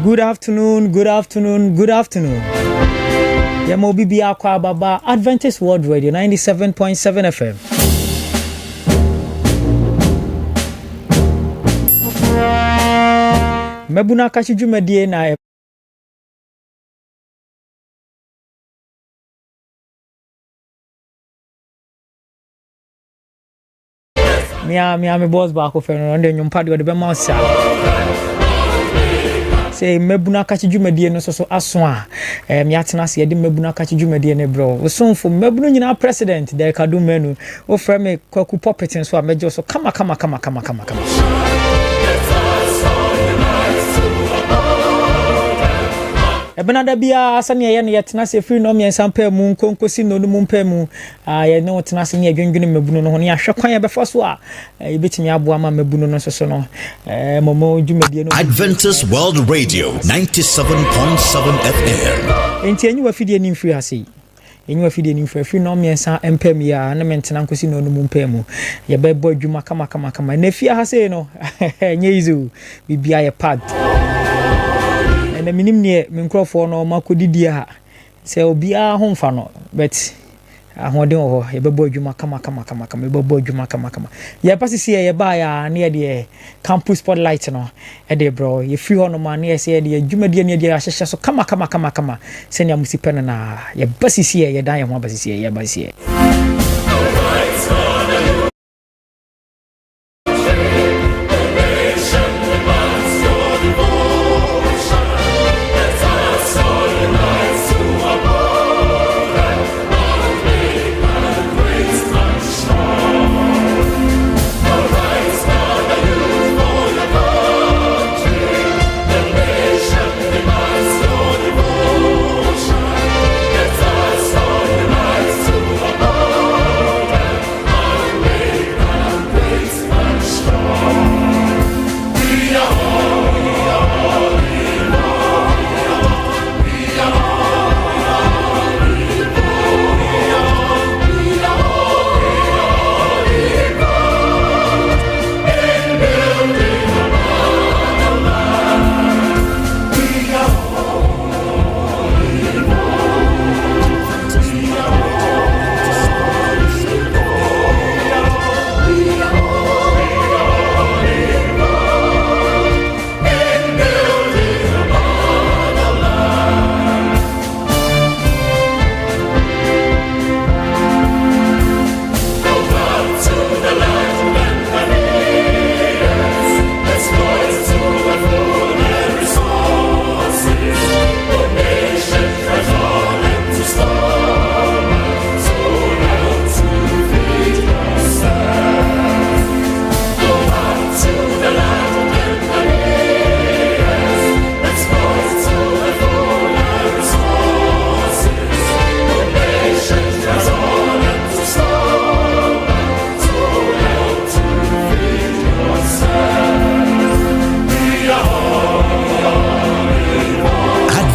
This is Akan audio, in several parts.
Good afternoon. Yamobi Biakwa Baba, Adventist World Radio 97.7 FM. Mmabunu Akakye dwumadie na me boss back of no ndɛ nwompa de be ma osa say Mmabunu Akakye dwumadie no so aso a me atena se de Mmabunu Akakye dwumadie ne bro Otumfo Mmabunu nyina president de kadu menu o frɛ me kwaku popetin so a mejo so kama Ebenada bia asane ye ne yetena se free no me sampa mu konkosi no mu mpa mu ye ne wotena se ne adwendwene Mmabunu no ho ne ahwe kwan ye befo so a ye betimi aboa ma Mmabunu no so no momo dwumadie no Adventist World Radio 97.7 FM enti enyi wa fidie ni mfiri ase enyi wa fidie ni mfiri no me sampa mu ya na mentena nkosi no mu mpa mu ye bebo adwuma kama na fia ha se no nye izu bibia ye pad na minim ne minkrofo no makodidi ha se obia ho mfa no but ahoden ho ye bebo adwuma kama ye bebo adwuma kama ye pasisi ye ba ya na ye de campus spotlight no e de bro ye free ho no ma na ye se ye de adwuma de ne de ahyehye so kama se ne amusipe na ye pasisi ye dan ye ho pasisi ye basisi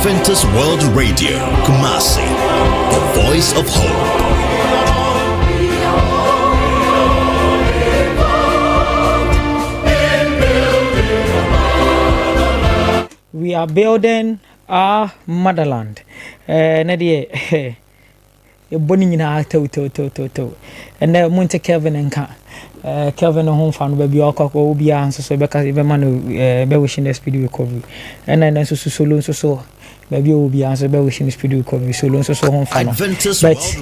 Adventist World Radio, Kumasi, the voice of hope. We are building our motherland. Nadia, boni nyina to. And then Monte Kelvin and Kelvin home fan baby okwa obi anso so be ka be man be wishing the speedy recovery. And then so baby obi anso be wishing the speedy recovery so home fan. But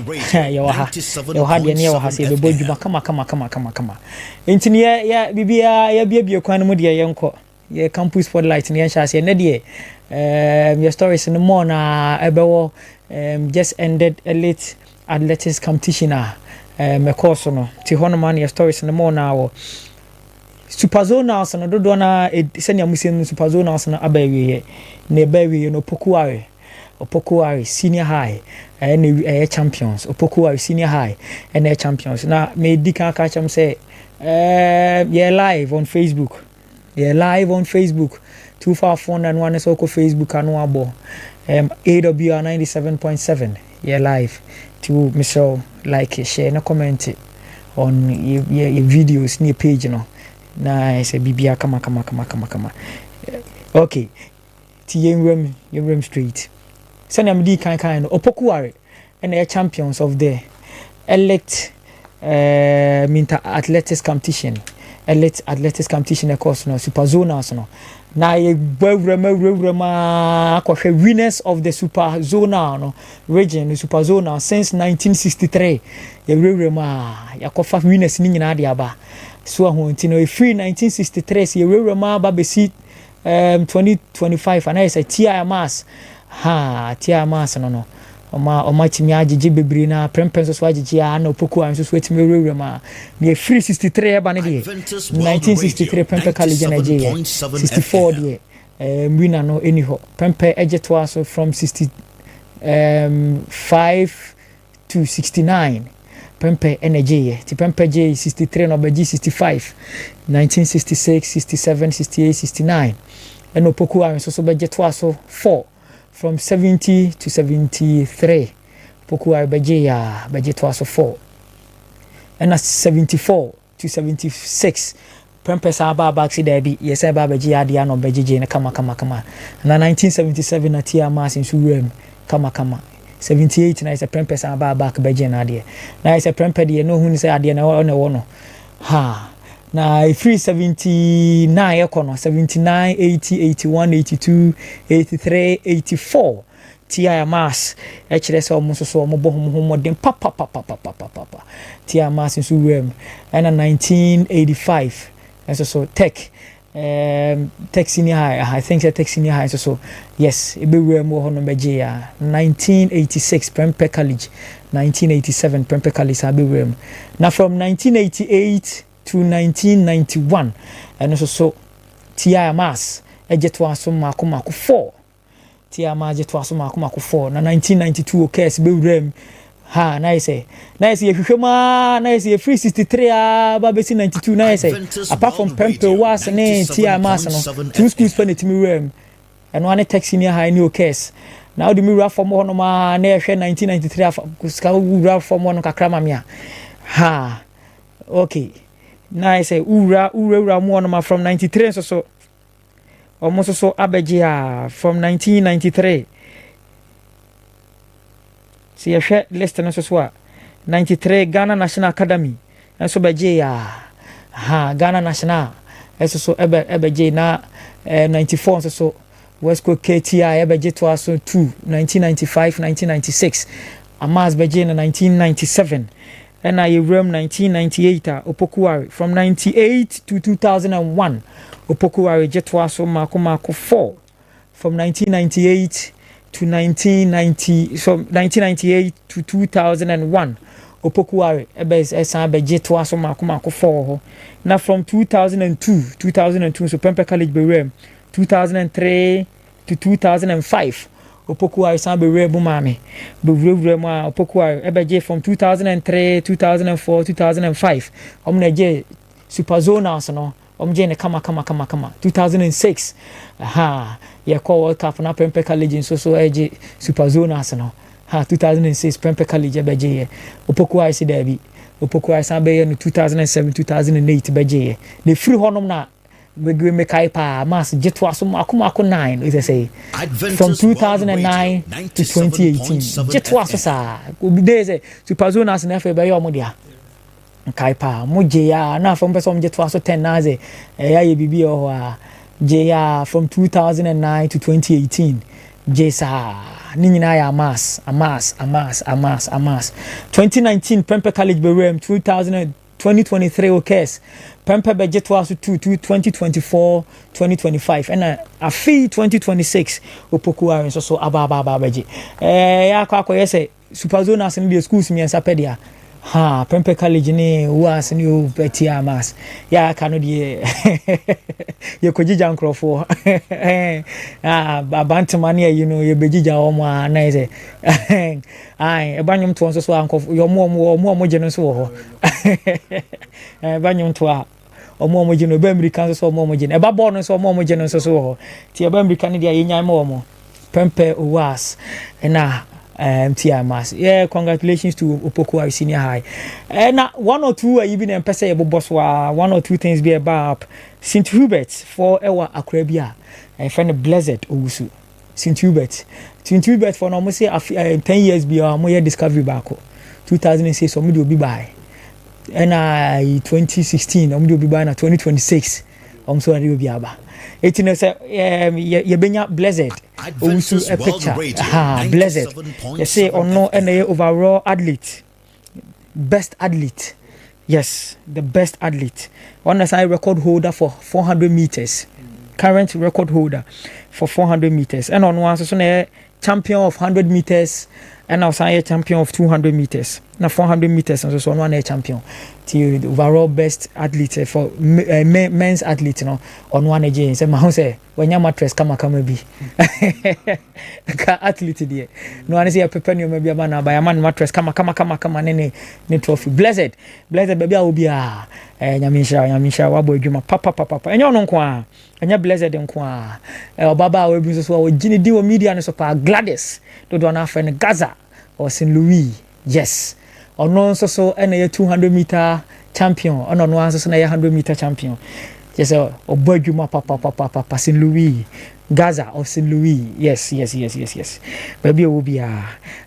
you had ye near has be boduma kama. Enti ya bibia ya bia kwan mu de yenko. Ye campus spotlight ne chance ye na de your stories in the morning ebewo just ended a late athletics competition me course no ti hono man your stories in the morning now super zonals no dodo na senior muslim super zonals na abawie na abawie no Opokuare senior high and champions Opokuare senior high and champions na me dika ka cham say live on Facebook 25491 is also Facebook and Wabo AWR 97.7 live to Michelle like share no comment on your videos near page no na say bibia kama okay Yenwem Street. Send me kind Opokuare and they champions of the elect Minta athletics competition. Elite athletics competition course no super zonals no. Na ye winners of the super zonal no region the super zonal since 1963. Ye yakofa winners ni nyina de aba. So ahontino e free 1963 ye ba besi 2025 and I say TI mass no Oma timi agege bebre na prempenso so agege ya na opoku an so etimi rewre ma na free 63 eba ne de 1963 prempe college na je 64 de mwina no eniho prempe ejeto aso from 65 to 69 prempe energy ti prempe je 63 no beji 65 1966 67 68 69 and opoku an so bejeto aso 4 from 70 to 73 poku arbeje ya budget was 4 and 74 to 76 prempesa aba back there bi yes aba beje ya dia no beje na kama na 1977 na tia mass in suwem kama 78 na is a prempesa aba back beje na dia na is a prempe de no hu ni say ade na wono ha na free 79 ekono 79 80 81 82 83 84 tia mass e kire se omo so omo bohom modern papa tia mass in suwem and 1985 so tech senior high I think tech senior high so yes e be we mo hono beje ya 1986 Prempe College 1987 Prempe College abe we na from 1988 to 1991 and so tia mass ejeto aso mako 4 tia ma ejeto aso mako 4 na 1992 okes be rem ha nice ye hwehwema nice ye free 63 ba be 92 nice apart from Prempe was ne tia mass no two schools for netimi rem and one taxi near high new case now the mirror from one ma na hwe 1993 kuska ura from one kakra mamia ha okay nice ura mo no from 93 so almost so abegia from 1993 see a share list na so 93 Ghana National Academy and so begia Ghana National so ebegia na 94 so West Coast KTI ebegia to aso 2 1995 1996 Amas begia na 1997 and I room 1998 Opokuari from 98 to 2001 Opokuari jetwaso mako 4 from 1998 to 1990 from 1998 to 2001 Opokuari esa be jetwaso mako 4 now from 2002 so Prempe College be room 2003 to 2005 Opokuari sambe rebu mami be ma Opokuari ebeje from 2003 2004 2005 omna je super zonals no omje ne kama 2006 ye call World Cup na Prempe College so eje super zonals no 2006 Prempe College ebeje Opokuari si debi Opokuari sambe no 2007 2008 beje the free honom na we make pa mass jetwa so mako 9 is say from 2009 to 2018 jetwa so sa obi dey say super zonas na fe be yo mo dia kai pa mo je ya na from person jetwa so 10 na say ya ye bibi o ha je ya from 2009 to 2018 je sa ni nyina ya mass 2019 Prempe College be 2023 okes Prempe budget was to 2024 2025 and a fee 2026 Opokuari so aba beje ya kwa yese super zonas in the schools mi ensapedia Prempe College ni was new petia mass ya kanu die ye kojija nkrofo abantumani you know ye bejija omo na ise ai ebanyum to so ankof yo mo je no so ho ebanyum to a omo je no be American so omo je no eba bo no so omo je no so ho ti eba American dia ye nyan mo Prempe was na TMS. Yeah, congratulations to Opokuari Senior High. And one or two even in Pesa boss one or two things be about St. Hubert for our Akrabia and find a blessed Owusu. St. Hubert for no almost say 10 years be our more discovery back 2006 so me do be by and 2016 do be by na 2026 so will be aba it you know say you benya blessed also a picture blessed you say on no and overall athlete best athlete. Yes, the best athlete. On the side record holder for 400 meters. Current record holder for 400 meters. And on one so champion of 100 meters and also a champion of 200 meters. Now 400 meters and so on one champion. The overall best athlete for men's athlete, you know, on one again. So my say when your mattress come be athlete there. No one say a prepare you maybe a man by a man mattress come any trophy. Blessed baby I will be nyamisha wabo adwuma papa enye ono nko enye blessed nko baba we bi so gini di wo media no so pa Gladys do na friend Gaza or St. Louis. Yes, ono so na 200 meter champion ono no so na 100 meter champion. Yes, obadwuma papa St. Louis Gaza or St. Louis. Yes. Baby will be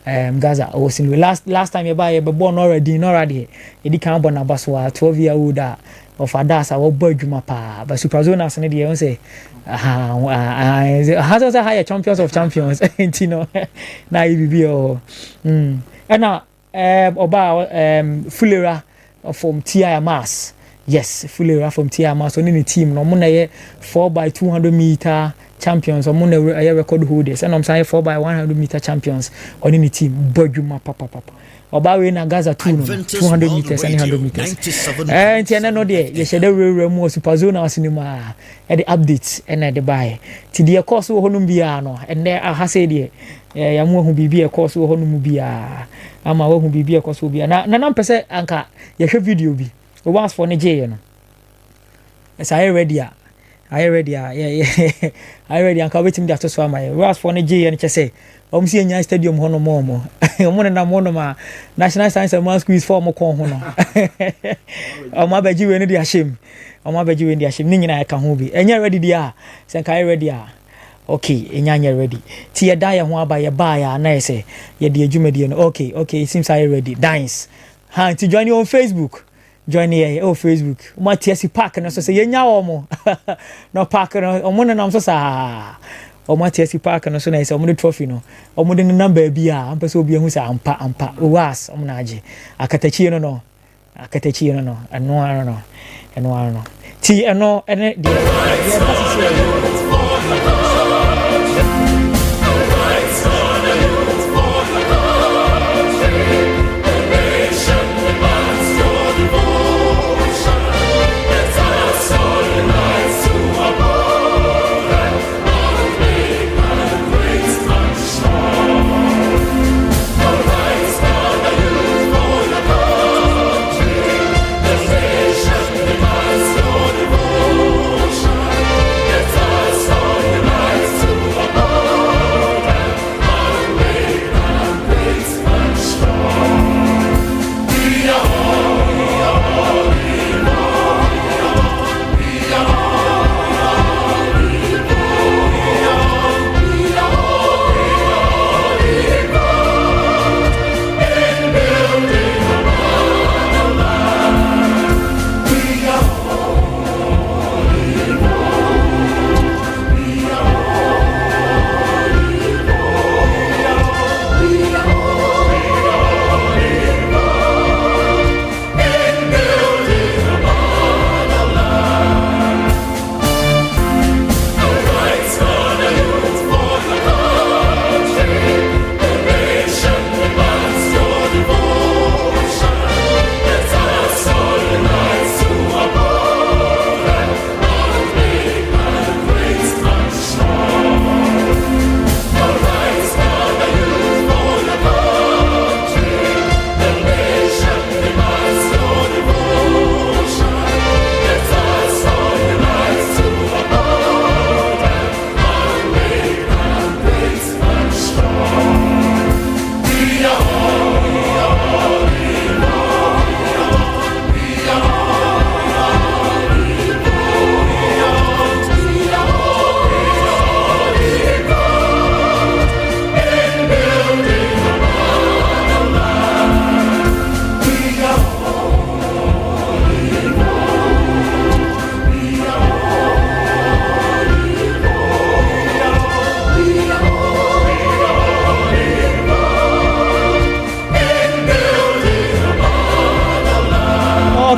Gaza or St. Louis. Last time you buy a born already. You can born a baswa 12 year old of Adasa or Bodjuma pa. But Superzona and the say has also higher champions of champions. You know, now you be and now about Fulera from TI Mass. Yes, Fulera from TI Mass on the team. No money 4x200 meter champions or money record holders. And I'm saying 4x100 meter champions on the team. Bodjuma papa. About we na Gaza 200 meters and 100 meters. And I know there you should have more Superzona cinema at the updates and at the buy. To the course of Honumbiano and there I have said there. Ya mo hu bibia course wo hono mu bia ama wo hu bibia course wo bia na pese anka ye hwe video bi we was for ne je no as I ready yeah I ready anka wetim dia to so ama we was for ne je no che say si enya stadium hono mo na mo no ma national science and math quiz for mo kon ho no ama baji we ne dia shame ni nyina ka ho bi enya ready dia se anka ready okay enyanya ready ti ye die ho aba ye ba ya na say ye de adwumadi no okay it seems I ready dance to join you on Facebook join here Facebook Matiasi Park na so say ye nya omo no park no omo na so sa Matiasi Park no so na say omo de trophy no omo de number bia ampa so obi hu say ampa was omo na age akatachi no eno ti eno ene de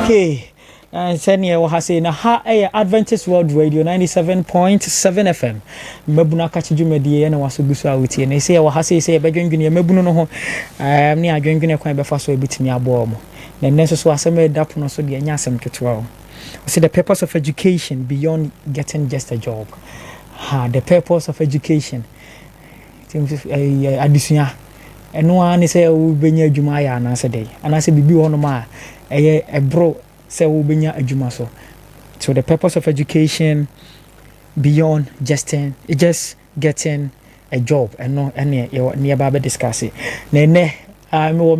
Okay. And senior wa say na ha Adventist World Radio 97.7 FM. Mmabunu Akakye dwumadi na waso gusu awutie. Na say wa ha say be dwendwene Mmabunu no ho. Ne adwendwene kwan be fa so ebitimi abo mo. Na nne so asem edap no so de anya asem ketewa o. See the purpose of education beyond getting just a job. The purpose of education. Adusua. Eno ani say wo benya adwuma ya na se dey. Ana se bibi ho no ma ebro say wo benya adwuma so. So the purpose of education beyond just getting a job and no any nearby discuss it. Ne me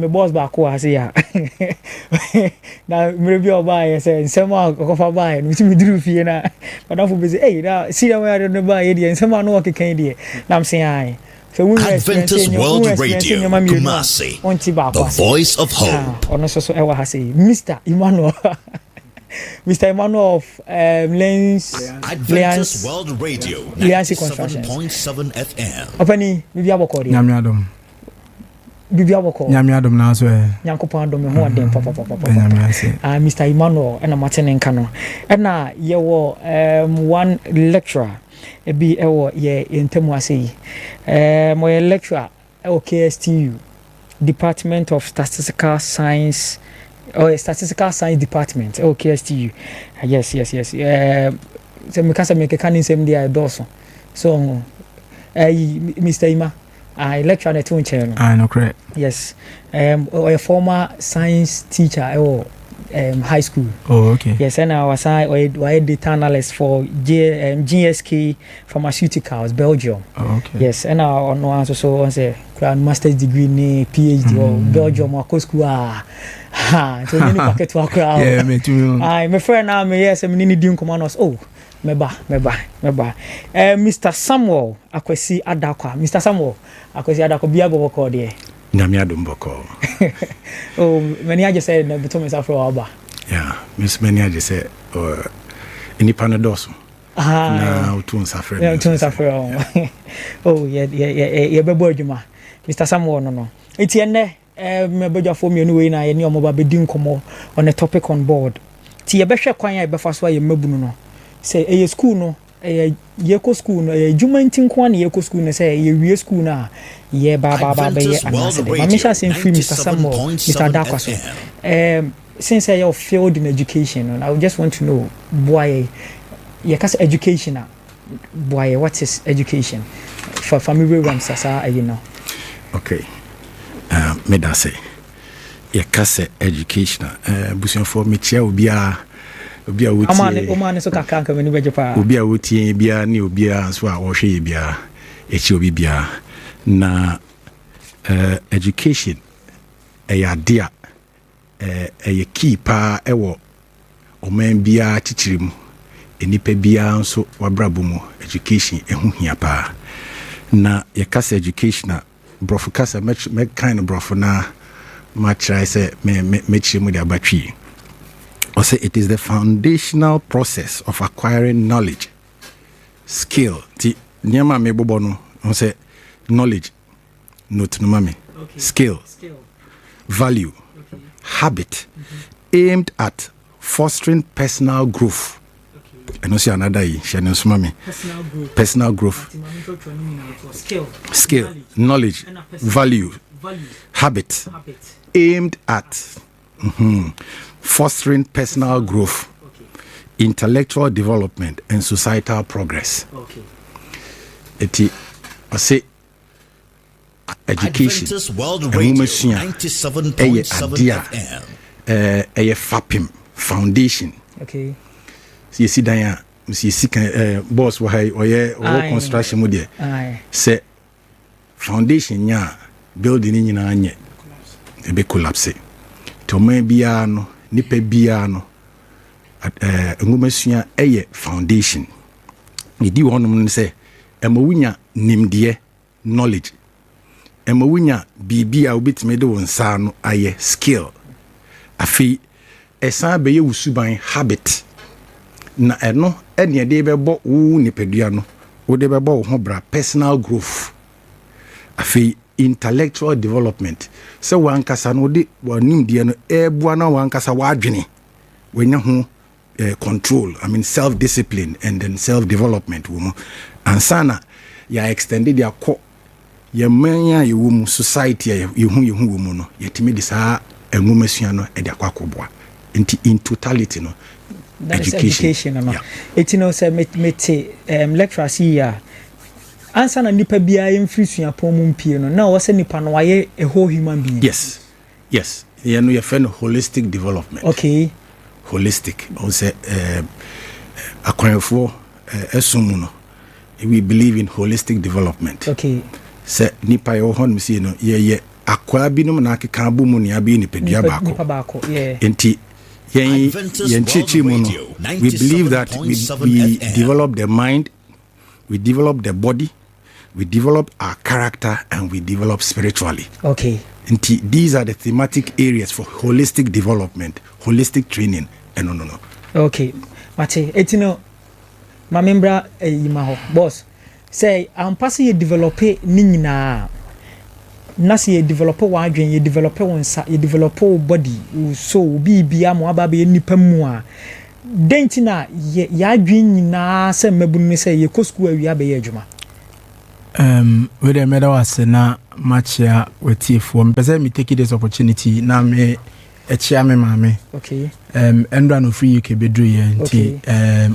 boss back was here. Now maybe I'll buy say some of buy which me do fee na but I for say hey now see that I don't buy it and some no work can there. Now I'm saying Adventist World Radio Kumasi, the voice of hope. So I was say Mr. Emmanuel Mr. Emmanuel of Adventist World Radio 97.7 FM. Opani bibi abokodi nyamiadom na so nyankopon adom me ho adem papa Mr. Emmanuel and Martin Nkano na yewo one lecturer ebi ewo ye entemu ase my lecturer KSTU Department of Statistical Science Statistical Science Department KSTU yes so me kasa me keka nsem dia doso so Mr. Ima I lecture at one channel. I know correct. Yes. A former science teacher high school. Oh, okay. Yes, and I was data analyst for GSK Pharmaceuticals, Belgium. Oh, okay. Yes, and I also say master's degree ni PhD or Belgium or school so many packet to crowd. Yeah, me too. My friend now me yes, me need commandos. Oh. Meba. Mr. Samuel Akwesi Adakwa. Mr. Samuel Akwesi Adakwa biya bo ko de. Nyamiadom boko. Oh, many I just said na beto me safro aba. Yeah, Miss many I just said ini panadoso. Na utun safre. Yeah, utun safre. Oh, yeah, bebo adwuma. Mr. Samuel no. Enti enne me bodwa fo me no we na ye ne omo ba bedi nkomo on a topic on board. Ti ye behwe kwan ya be fa so ye Mmabunu no. Say a school no a yeko school no a jumantin kwan yeko school no say ye wie school na ye ba ye anase mamisha say free Mr. Samuel Mr. Adakwa since I have failed in education I just want to know boy ye kasa education boy what is education for family rams asa you know. Okay, me da say ye kasa education busion for me chia obia wuti omane so kakanka meni bejepa obia wuti bia ni obia so a wo hwe bia echi obi bia na education dia key pa ewo oman bia chichirim enipa bia nso wabrabo mu education ehu hia pa na ye kasa education na brofo kasa me kind of brofo na ma try say me chimu dia batwi. Osei, it is the foundational process of acquiring knowledge, skill. Ti nyama me bobo no, Osei, knowledge, note no mami, skill, value, habit, aimed at fostering personal growth. And also another mami, personal growth, skill, knowledge, value, habit, aimed at fostering personal growth, intellectual development, and societal progress. Eti, I say, education. Adventist World Radio 97.7 FM. A FAPIM foundation. Okay. See, Daya, see, boss, why construction with say foundation ya building in anye be collapse. To me biano nipa biano ngumasua foundation. Idi wonum say emawunya nimdeɛ knowledge. Emawunya bibia obetime de wonsa no aye skill. Afi esa be ye wusuban habit. Na eno ene de bebo wo nipadua no wo de bebo wo ho bra personal growth. Afi intellectual development. So wankasa no de wanim de no ebua na wankasa wadwene when you control, I mean self-discipline and then self-development woman and sana ya extended your co your mania you woman society you woman no yet me this a woman suano e dia kwakobwa in totality no education no it no say me lecturer here answer na nipa bia emfiri suapon mu mpie no na wo se nipa no waye a whole human being. Yes you know your friend holistic development. Okay, holistic on say akwanfo esumu no we believe in holistic development. Okay, say nipa yo hon mi see no ye akwa binom na akeka bu mu ne abi ni pedua bako enti yen chichi mu no we believe that we develop the mind, we develop the body, we develop our character, and we develop spiritually. Okay. And these are the thematic areas for holistic development, holistic training, and no. Okay. Mate, etino ma membra yimaho boss say I'm passing you develop ni nyina na se you develop wadwen you develop wonsa you develop body so bibia mo aba be nipa mu a dentina ya adwen nyina se Mmabunu se ye ko school awia be ye adwuma. We the medal was na matchia with TF1. Mpese me take this opportunity na me echia me mame. Okay. Endra no free UK bedru ye nti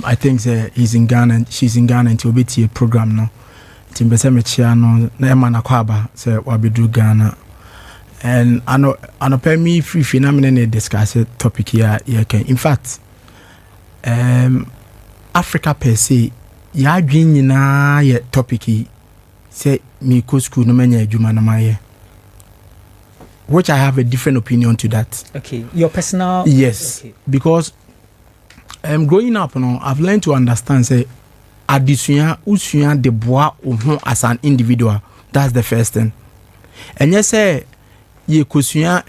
I think he's in Ghana and she's in Ghana until obeti a program no. Nti mpese me chia no na e mana kwaba se wa bedru Ghana. And ano pay me free na me na discuss topic here can. In fact Africa per se ya adwen nyina ye topic yi say me go school no manya adwuma na maye, which I have a different opinion to that. Okay, your personal. Yes, okay. Because growing up no I've learned to understand say adisua usua de boa ho as an individual. That's the first thing. And yes say ye kosua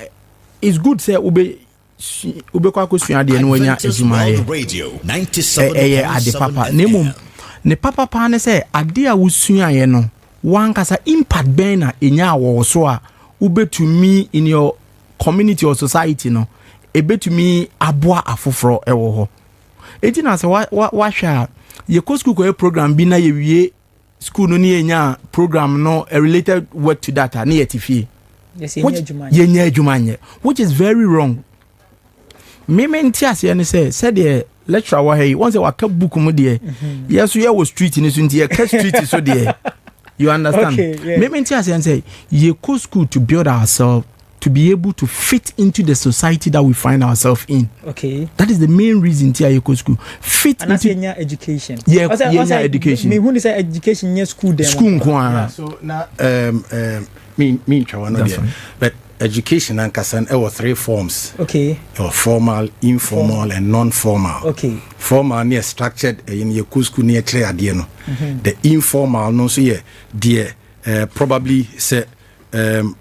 is good say ube kwa kosua de no anya adwuma ye ade papa nemum ne papa pa ne say ade a usua ye no one kasa impact ben na enya wo so a ubetumi in your community or society no ebetumi aboa afoforo ewo ho eti na se wa hwa ye ko school ko program bi na ye wie school no ni enya program no a related work to that na ye tifie yes ye nya adwumanye which is very wrong. Me menti ase ne say said the lecturer wa hey once wa ka book mu de yes so ye wo street ni so nti ye ka street so de. You understand? Okay, yeah. Maybe and say you go school to build ourselves to be able to fit into the society that we find ourselves in. Okay. That is the main reason to you go school. Fit and into your education. Yeah, education. Me who say education near school there. School yeah. So now me try one there. But education and kasan there were 3 forms. Okay. Formal, informal, and non-formal. Okay. Formal near structured in your school near clear no. The informal no so yeah dear probably say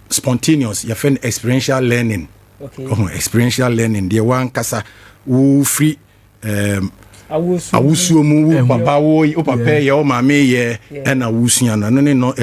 spontaneous you find experiential learning. Okay. Experiential learning the one kasa who free awusu mu papa wo papa ye o mama ye and awusu no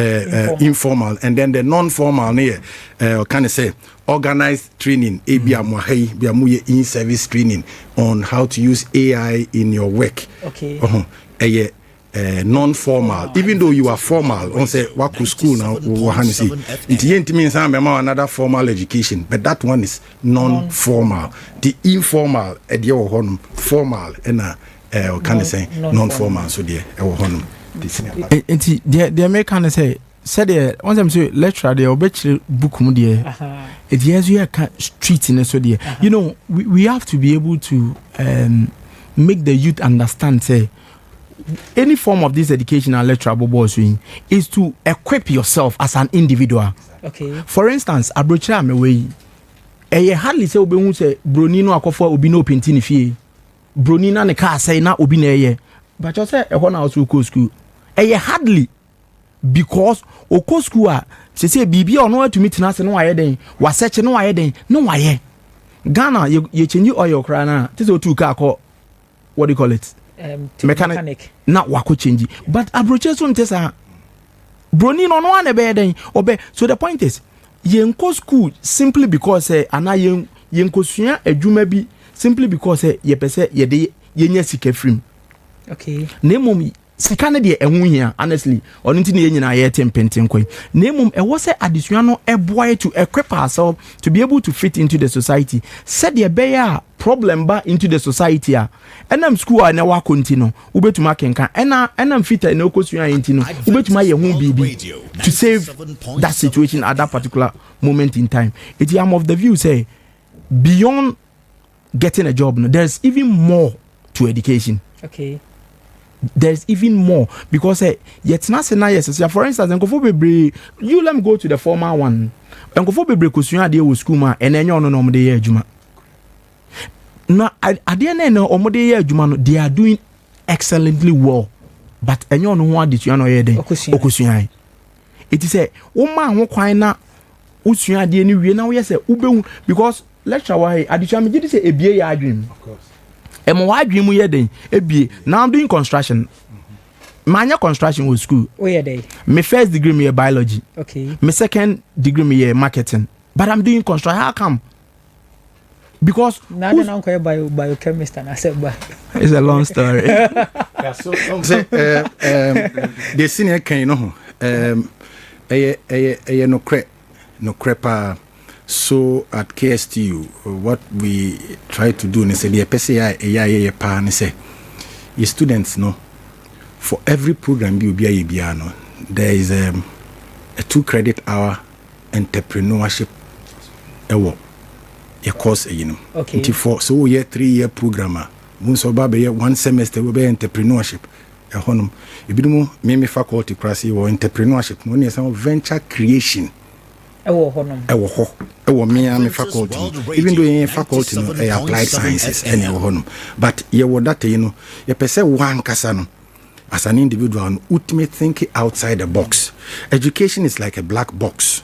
informal and then the non-formal near can I say organized training bia mu ye in service training on how to use AI in your work. Okay. Non-formal even though you are formal on say work school now it means another formal education but that one is non-formal. The informal formal and can I say non-formal so there they make kind of say said there once I'm say lecturer there obey book mu there it yes you street in so there you know we have to be able to make the youth understand say any form of this educational lecture is to equip yourself as an individual. Okay. For instance, abrocha me we hardly say obi hu say broni no akofo obi no penti ni fie. Broni na ne ka say na obi na eye. But you say e ho na also go school. Hardly because o go school a say bibi ono atumi tina se no waye den, wa search no waye den, no waye. Ghana you change oil kra na, this o two car call what do you call it? Mechanic na wako change but abroche so ntesa broni no no ane be den obe so the point is yenko school simply because ana yenkosua adwuma bi simply because ye pese ye de ye nya sika free. Okay. Nemum sika ne de ehun hia honestly ono nti ne ye nyina ye tempenten koi. Nemum e wo se adesua no eboy to equip ourselves to be able to fit into the society. Said ye be ya problem ba into the society a enam school a na wa continue ubetuma kenka enam fit na okosua enti no ubetuma ye hu bibi to save that situation at that particular moment in time. It am of the view say beyond getting a job, no, there's even more to education. Okay. There's even more because yet na yes. For instance, you let me go to the former one. Nkofo bebre kosua de wo school ma enenyo no no de ye adwuma. Na ade na no omode ye adwuma no, they are doing excellently well. But enyo no ho adesua no ye den okosua. It is wo ma ho kwan na usua de ni wie na wo ye se ubehu because lecture why adesua me gidi say ebie ya adwum. Of course. Emo wa adwum mu ye den ebie. Now I'm doing construction. Manya construction was school. Where they? My first degree me biology. Okay. My second degree me marketing. But I'm doing construction. How come? Because now I don't biochemist and I said but it's a long story. Yeah, so the senior can no no crepa. So at KSTU what we try to do is say the PCI pa say your students no for every program there is a 2 credit hour entrepreneurship award a course okay. For so year 3-year programmer once about 1 semester will be entrepreneurship a honum ibidumu me faculty class or entrepreneurship no near some venture creation me faculty even though in faculty no applied sciences and honum but ye what that you pese one kasano as an individual, ultimate thinking outside the box. Education is like a black box.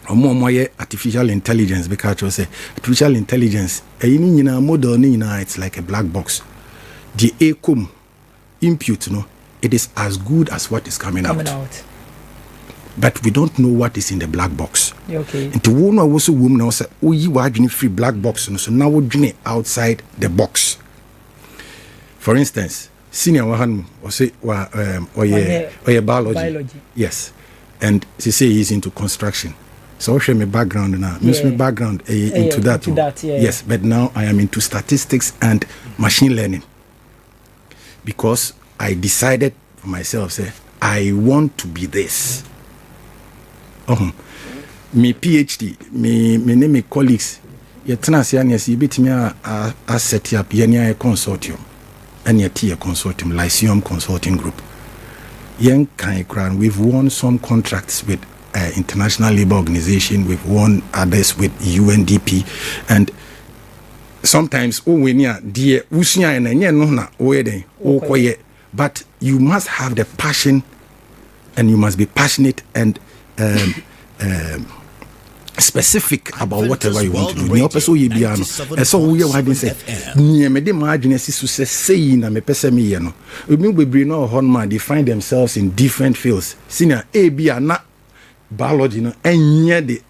Or more artificial intelligence, because I say artificial intelligence, model, it's like a black box. The ACOM input, it is as good as what is coming out. But we don't know what is in the black box. Okay. And to one also woman also, you are free black box, so now we're doing outside the box. For instance, senior one Osei or biology. Yes. And she say he's into construction. So I'll show me background now. My background into that. Yes, but now I am into statistics and machine learning. Because I decided for myself, say, I want to be this. Me PhD, me colleagues, you bet me a set up a consortium. And yet a consortium, Lyceum Consulting Group. We've won some contracts with International Labour Organization, we've won others with UNDP, and sometimes but you must have the passion and you must be passionate and specific about whatever you want to do. And so we are say they find themselves in different fields. Senior A B are not biology no and the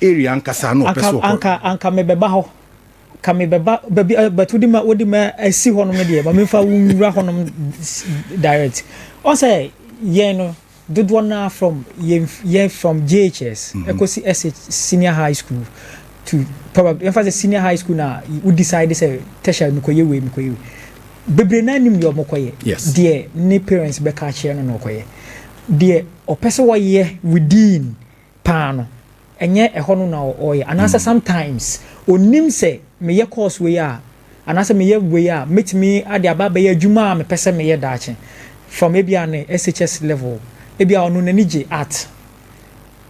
area ankasa no anka mebeba ho kamebeba but wodi ma asi ho no me de ba me fa wura ho no direct on say did one from JHS, Ecosi SH Senior High School to probably emphasis senior high school now. You decide to say Tesha Mukoye we Mukoye. Bebrena nim your Mokoye. Yes. Dear, ne parents beka chair no Mokoye. Dear, or person wa ye within pan. And yet a hono now or and answer sometimes or nim say me ye course we are and answer me ye we are meet me at the ababa ye juma me person me ye dache from maybe an SHS level. Ebi a ono nanije art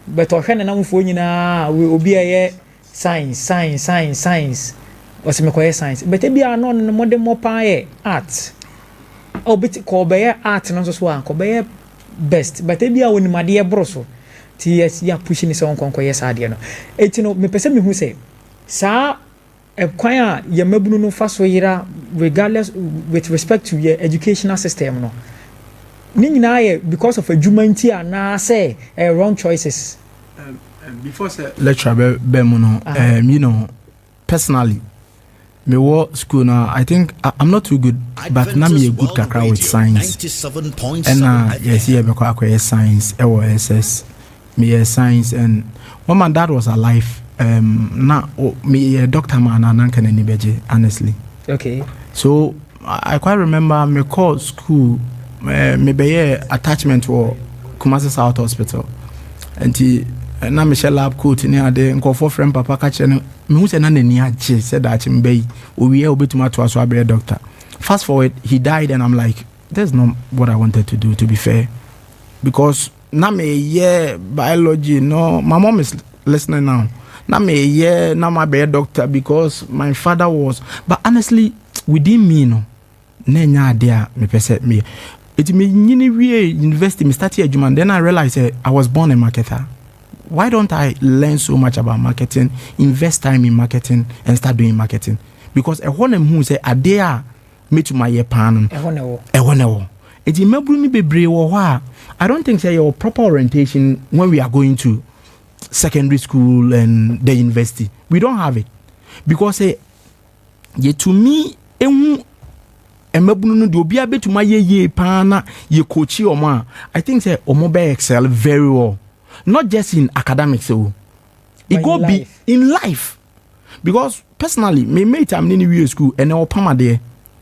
but ohwe na namfo nyina we obi aye science was me koye science but ebi a no modern mo pa art obiti ko be art no so an ko be best but ebi a woni made broso ti ya push ni se won konko yes ade no etino me pese me hu se sa kwan a ye mabunu no fa so yira regardless with respect to your educational system no Nina because of a jumanti and say wrong choices. Before say lecture bemuno, personally, me war school now. I think I'm not too good, but now me a good kakra with science. And yes, yeah, because I create science, LSS, me a science, and when my dad was alive, now me a doctor man and can anybody honestly. Okay. So I quite remember me call school, me be attachment for Kumasi South Hospital, and na me share lab coat ni ade nkofo friend papa ka che no me hu se na nani age said that him be owie obetuma to aso abe doctor. Fast forward, he died and I'm like, that's not what I wanted to do, to be fair, because na me biology. No, my mom is listening now. Na me na my be doctor because my father was, but honestly within me no na nya ade a me pese me it me nyini wie university me start adwuma, then I realized I was born a marketer. Why don't I learn so much about marketing, invest time in marketing, and start doing marketing? Because I want them who say, "Adea, me to my year pan." I want to. It's Mmabunu be brave or I don't think say your proper orientation when we are going to secondary school and the university. We don't have it because to me, Mmabunu no do be able to my ye pana ye coachy or ma. I think say omobe excel very well. Not just in academics, so it go be in life. Because personally, my mate I'm in the school and our pama there,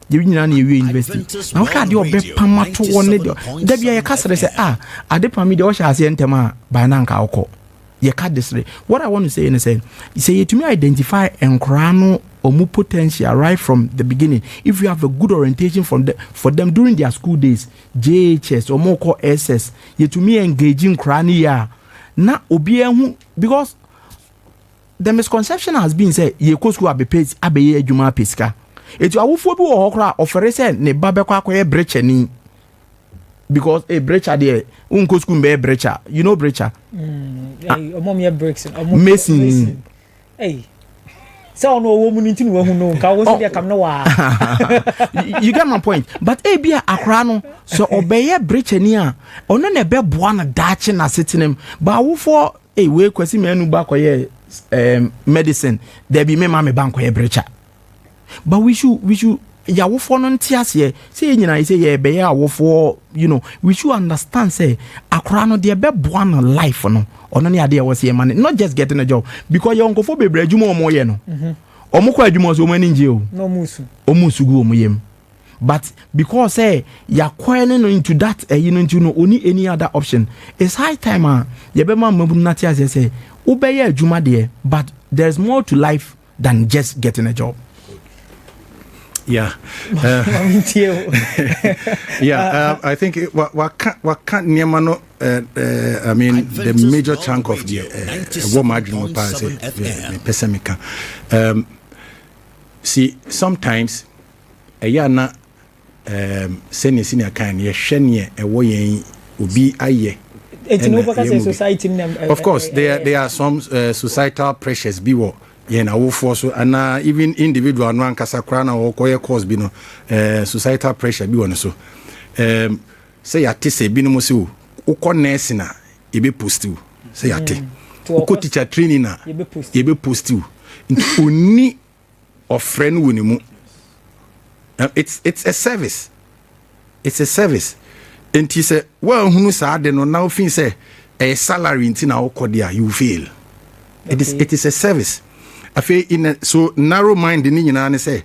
you know, university. Now, how do you be pama to one day? There be a castle say, I did permit the Osha Sientema by Nanka Oko. You cut this. What I want to say in a sense, you say to me identify and crano or more potential right from the beginning. If you have a good orientation for them during their school days, JHS or more called SS, you to me engaging crania. Na obi because the misconception has been say ye ko school abe pay abe adwuma pesika etu awofo bi wo hokra ofere say ne ba be kwa akoye brecha ni because a brecha there unko school be brecha, you know brecha omom ye breaks mason hey so no woman into no no ka wo dey come no wa you get my point, but e bia akra no so obeye brecha ni a ono na be boa na dache na sitinem ba wo for we kwasi menu ba koye medicine there be me ma me bank koye brecha, but we should ya wo for no ntiase say nyina say ye be ya wo for, you know, we should understand say akra no there be boa na life no ono ne ade was here man, not just getting a job because your uncle for be adwuma o mo ye no omo kwa adwuma so mani nje o no musu omusu gu o mo yem, but because you are calling into that you know only any other option, it's high time ye be man Mmabunu na tia say ubeye adwuma there, but there's more to life than just getting a job. Yeah. I think what can't Niamano, I mean, the major chunk of the war margin pass pessimika. See, sometimes a yana senior kind, ye shenye, a way ubi aye. Of course, there are some societal pressures biwo. Na wo for so and even individual no ankasa kra na wo koye cause bi no societal pressure bi won so say ya te say bi no mo se wo ko nurse na e be post you say ya te ko teacher training na e be post you oni of friend woni mu it's a service enti say well hunu sa de no now fin say a salary nti na wo kodia you fail. It is a service. In a so narrow mind in nyina say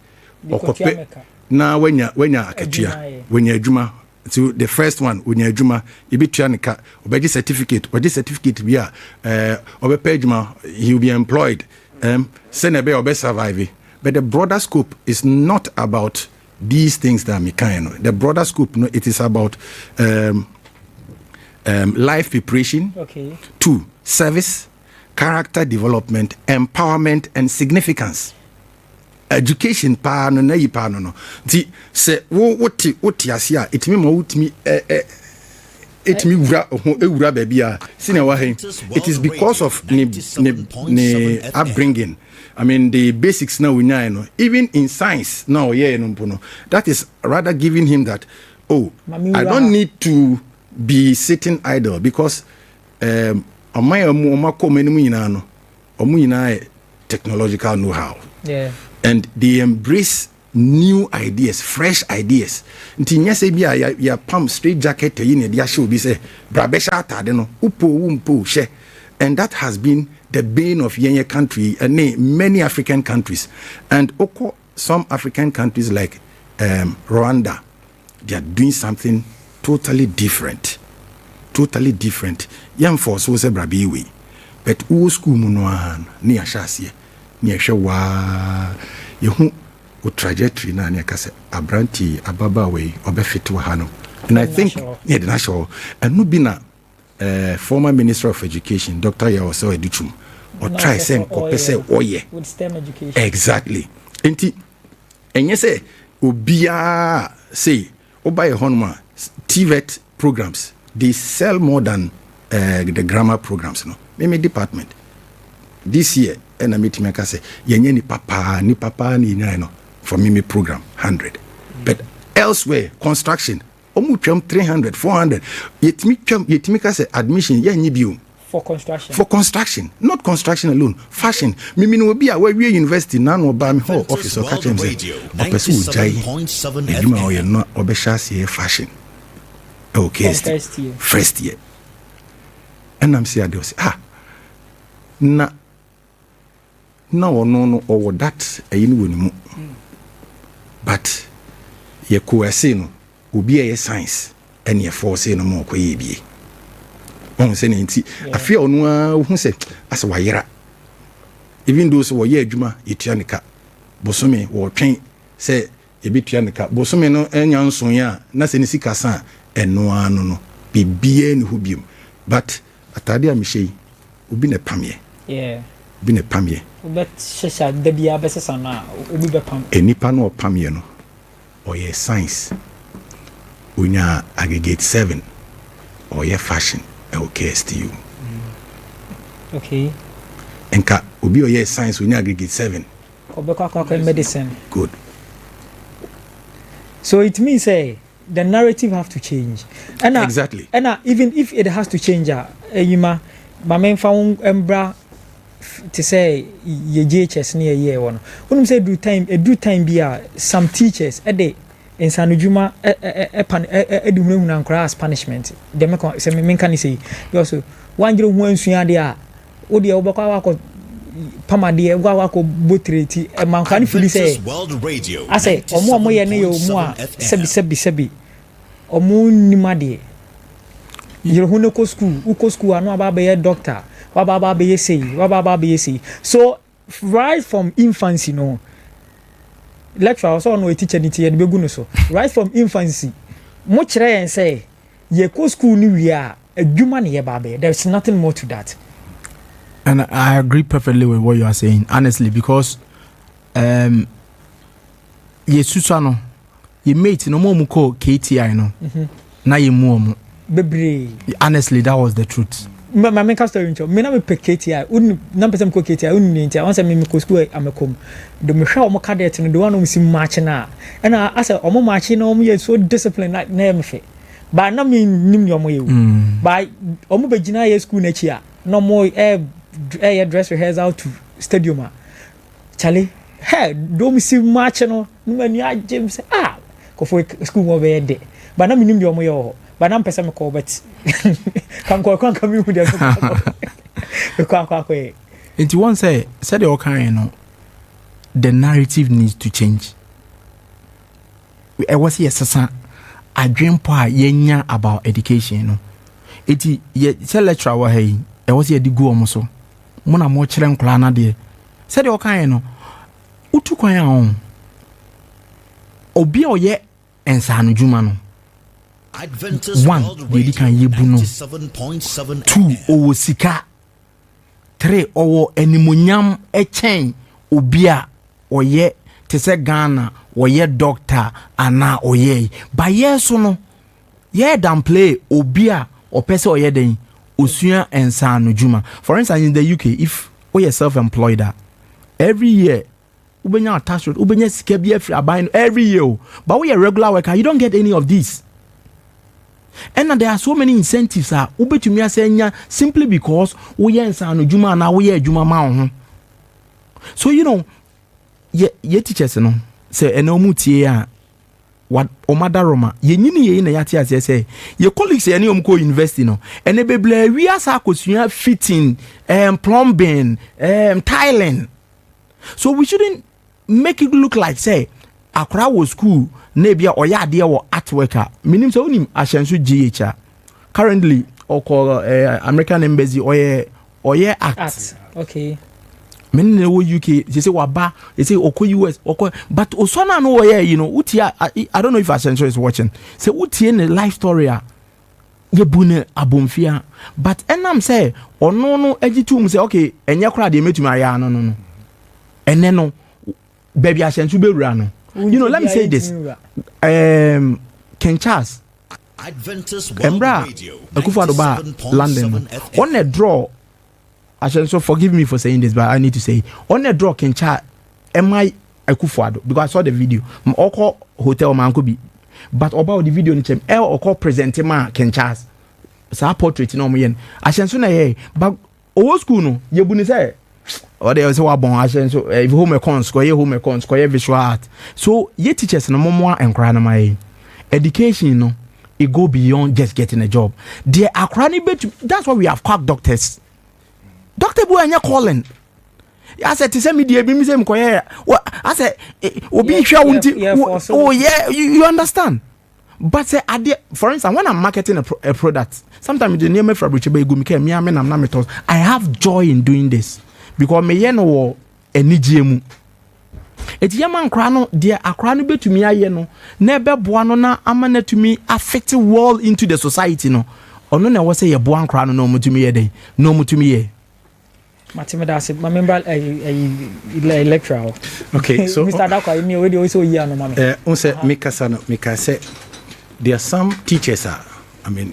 okope na wenya akatua wenya adwuma. So the first one wenya adwuma e betua nika obeji certificate bi a obepa adwuma, he will be employed say na be obe survive. But the broader scope is not about these things that me kind. The broader scope, no, it is about life preparation. Okay. 2, service, character development, empowerment, and significance. Education pa no na yi pa no. Ti se woti asia etimi ma wotimi etimi wura ba bia sine wa hen. It is because of ne upbringing. I mean the basics now we know. Even in science now that is rather giving him that I don't need to be sitting idle because technological know-how. Yeah. and they embrace new ideas, fresh ideas. Nti nyese bia ya pam straight jacket yi ne dia show bi say brabesha atade no upo wumpo she, and that has been the bane of yenye country and many African countries. And some African countries like Rwanda, they are doing something totally different. Young for so se brabiwi, but u school munoan ni ashasiye ni wa yehu o trajectory na ni akase abranti ababa we obefit wa hano. And I think the national and no bina former Minister of Education, Dr. Osei Tutu, or try saying oye with STEM education. Exactly. Enti enye say obia say oba honma TVET programs, they sell more than the grammar programs. No, me department this year, and I meet me say yenye ni papa ni for me program 100, but elsewhere construction omu 300 400 yetimi ka say admission yenye biu for construction, not construction alone, fashion. Mimi no be a we university na no ba me ho office o ka chem say opesu ujai eduma o ye no obesha say fashion. Okay, first year. And I'm saying, no, or that a yin but ye coasino will be a science and ye force no more quabi. On saying, I feel no who said, as a wire. Even those who were ye juma, itianica, Bosome or train, say, a bit yanica, Bosome no, and young sonya, nothing is cassa. And no be bien hubium, but atadia miche ubi ne pamye. Yeah, been a pamye. But shesha de bia besesana ubi be pam. Enipa no pamye no or ye science unya aggregate 7 or ye fashion okay STU. Okay. Enka ubi or ye science unya aggregate 7. Obekwa medicine. Good. So it means the narrative have to change. And exactly. And even if it has to change, yima, my main found embra to say ye JHS near year one. When we say do time be some teachers a day in Sanujuma edumum class punishment. They make some men can say you also 1 year once you are there. Odi obakwa pama de egwa ko botreti e man kan fili say I say omo ye ne yo mo a sebi omo nimade yero hono ko school anu aba be doctor wa baba be say so right from infancy no lecturer so no teacher ni tie be gu no so right from infancy mo kire yen say ye ko school ni wi a adwuma ne ye baba there's nothing more to that. And I agree perfectly with what you are saying, honestly, because Yesusano, you mate no more muko KTI no. Na ye more. Honestly, that was the truth. My main story into me na me pe KTI. Un na person ko KTI un ni ntia. Once me ko school amekom. Do me hwa omo cadet no do one omo si march na. And I say omo march na omo ye so disciplined like na me fe. But na me nim omo ye. But omo be gina ye school na chi a. No more dress rehearsal to stadium. Charlie, hey, don't see match no. When you James, go for school more be day. But na minim your moyo. But na pesa me call but come with them. It won't say the okay, no. The narrative needs to change. I was here, sasa. I dream pa yenya about education, no. It ye tell lecturer wa hey. I was here di go omoso. Mona mo kire nkla na de. Se de okan no. Utu kwan a obi oye ensanu juma no. One, they can ye buno. 2, owo sika. 3, owo enimonyam echen obia oye te se Ghana oye doctor ana oye. Ba yeso no. Ye downplay obia opese oye den. Usua and San Juma. For instance, in the UK, if we are self-employed, every year, ubenya tax rate, ubenya skebia free abine every year. But we are regular worker, you don't get any of these. And there are so many incentives ube to me saying simply because we are in San Juma and we are Juma ma. So ye teachers no say eno mu tie a what omadaroma ye nyini ye na yate ase say ye colleagues ye ne omko university no ene bebla wi asa akosua fitting plumbing tiling. So we shouldn't make it look like say Accra was school na bia oya ade wo art worker minim say onim ahyenso GH currently or American embassy oye act. Okay. Men in the UK, they say waba, they say oko US, oko, but osona no yeah, you know, utia. I don't know if Ascenso is watching. Say utia in the life story ye bune abomfia. But enam say or no ejitum say okay, enya kra de metu maya no. And then no baby Ascenso be rano. You know, let me say this. Ken Charles Embra Akufo-Addo London on a draw. So forgive me for saying this, but I need to say on a draw Ken Charles MI Akufo-Addo because I saw the video. Oko hotel man could be, but about the video in chem oko present ma Ken Charles. Sa portrait no mo yen. Ashenso na ye, but old school no ye bu ni say or they say wa bon Ashenso if home econs ko ye home econs ko ye visual art. So ye teachers no mo enkra na my education no it go beyond just getting a job. There are that's why we have quack doctors. Doctor boy anya calling. I said to send me the me say I said obi hwa oh yeah you understand. But say for instance when I'm marketing a product sometimes the name fabric be go me can me am na methods I have joy in doing this because me ye no enigye mu. Eti yaman kra no de akra no betumi aye no na ebe boa no na amana tumi affect wall into the society no ono na wo say ye boa kra no no mutumi ye den no mutumi ye Matimedase my member electoral. Okay, so Mr. Dakwa me we dey also here no mama. Unse mikasa no mikase there are some teachers I mean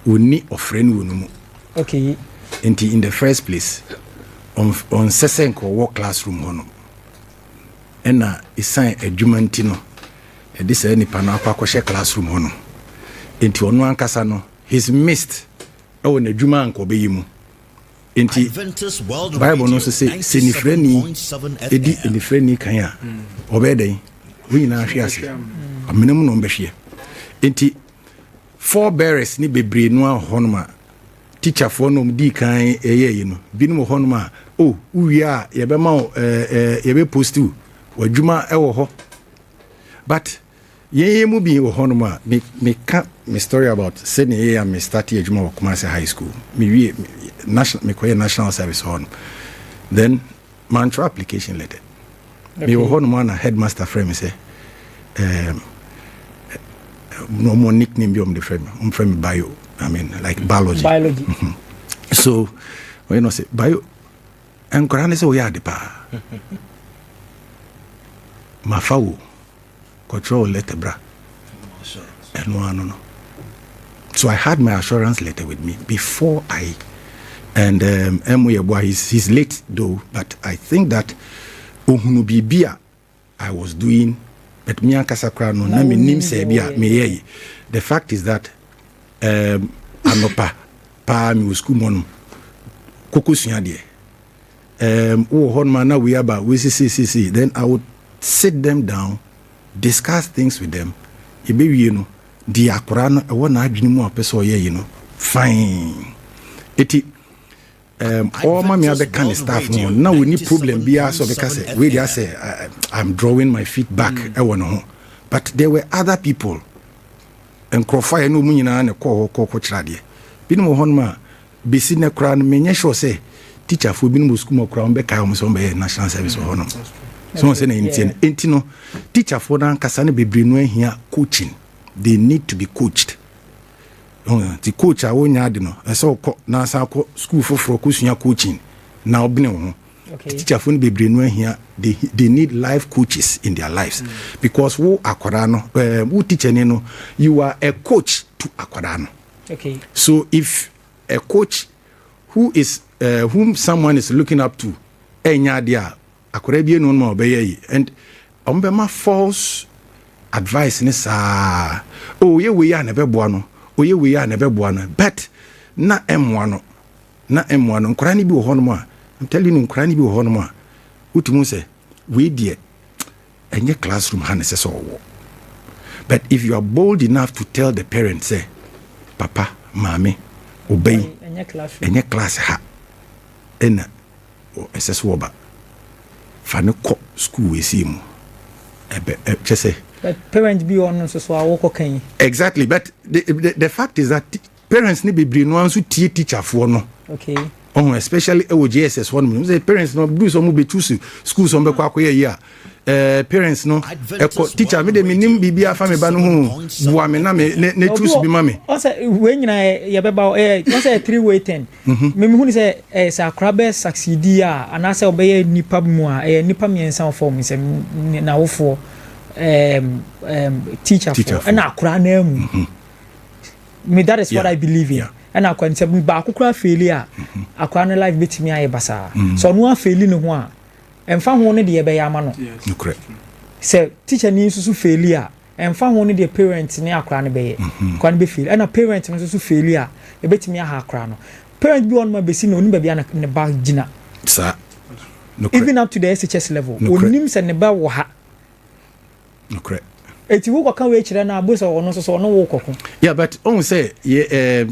uni offering wonu. Okay. In the first place on sesenko work classroom hono. Ena isan adwuma nti no e de say nipa na akwa classroom hono. Enti ono ankasa no he's missed e won adwuma anko beyimu. Enti Bible no say senifreni edi enifreni kan ya obeden we na hwe ase amenem no mbehwe enti four bearers ni bebre no ahonoma teacher for no di kan eye no binum honoma oh uwi a ye be ma ye be post wadwuma e wo ho but ye mu bi wo honoma me ka me story about say ye am start adwuma wo Kumasi high school me national service on then mantra application letter me wo honoma na headmaster frame say no more nickname be the frame bio I mean like biology. So when you say bio and Quran say we are the pa mafawo control letter bra and no. So I had my assurance letter with me before I and boy he's late though, but I think that ohunu bibia I was doing but me ankasa no na me nim se bia me ye. The fact is that anopa pa mi school monum kokosua de wo hon man na we aba we see then I would sit them down, discuss things with them. Ibe no di akora no e wona adwene mu apeso ye you know fine eti all my other kind of stuff no now we need problem bia so because we dey say I'm drawing my feet back e wona ho but there were other people and crofire no mu nyina na ko kirade binum hon ma besi na kra no menye sure say teacher for binum school ma kra on be kai on so be national service ho no so say na enti no teacher for na kasa na bebre no ahia coaching. They need to be coached. The coach I won yard no. I saw na sa school for coaching. Now been teacher phone be brain here. They need life coaches in their lives because who akwadano who teacher no you are a coach to akwadano. Okay. So if a coach who is whom someone is looking up to enya dia akwara bi no ma obeye and ombema false advice ni sa oh ye we ya na beboa no oh ye we ya na beboa no but na emwa no nkora ni bi wo hono ma I'm telling you nkora ni bi wo hono ma utumu se we dear any classroom harnesses or but if you are bold enough to tell the parents say papa mommy obey any class ha ena o ss woba fa ne ko school we see mu just say but parents be on so awoko kan exactly but the fact is that parents ni be no anso tie teacher for no okay especially OJSS one say parents no do some be choose school some be kwa ya parents no teacher me de minim bibia fa me ba no hu bua me na me ne choose bi ma me o say we nyina ye be ba o say 3-way 10 me hu ni say sa akrabe succeed a ana say obey nipa mu a nipa miensa form say na wofo teacher for na akra na mu me that is what I believe in and akwa nse ba akukura failure akwa na life betimi aye basa so no faili no ho a emfa ho ne de be ya ma no correct say teacher ni susu failure emfa ho ne de parent ne akwa ne be ye kwa ne be fail and parent no susu failure e betimi aha akwa no parent bi on ma be si no ni ba bia ne ba gina sa no even up to the SHS level onim se ne ba wo ha no correct eti wo kwaka we kire na aboso ono so ono wo kokko yeah but on say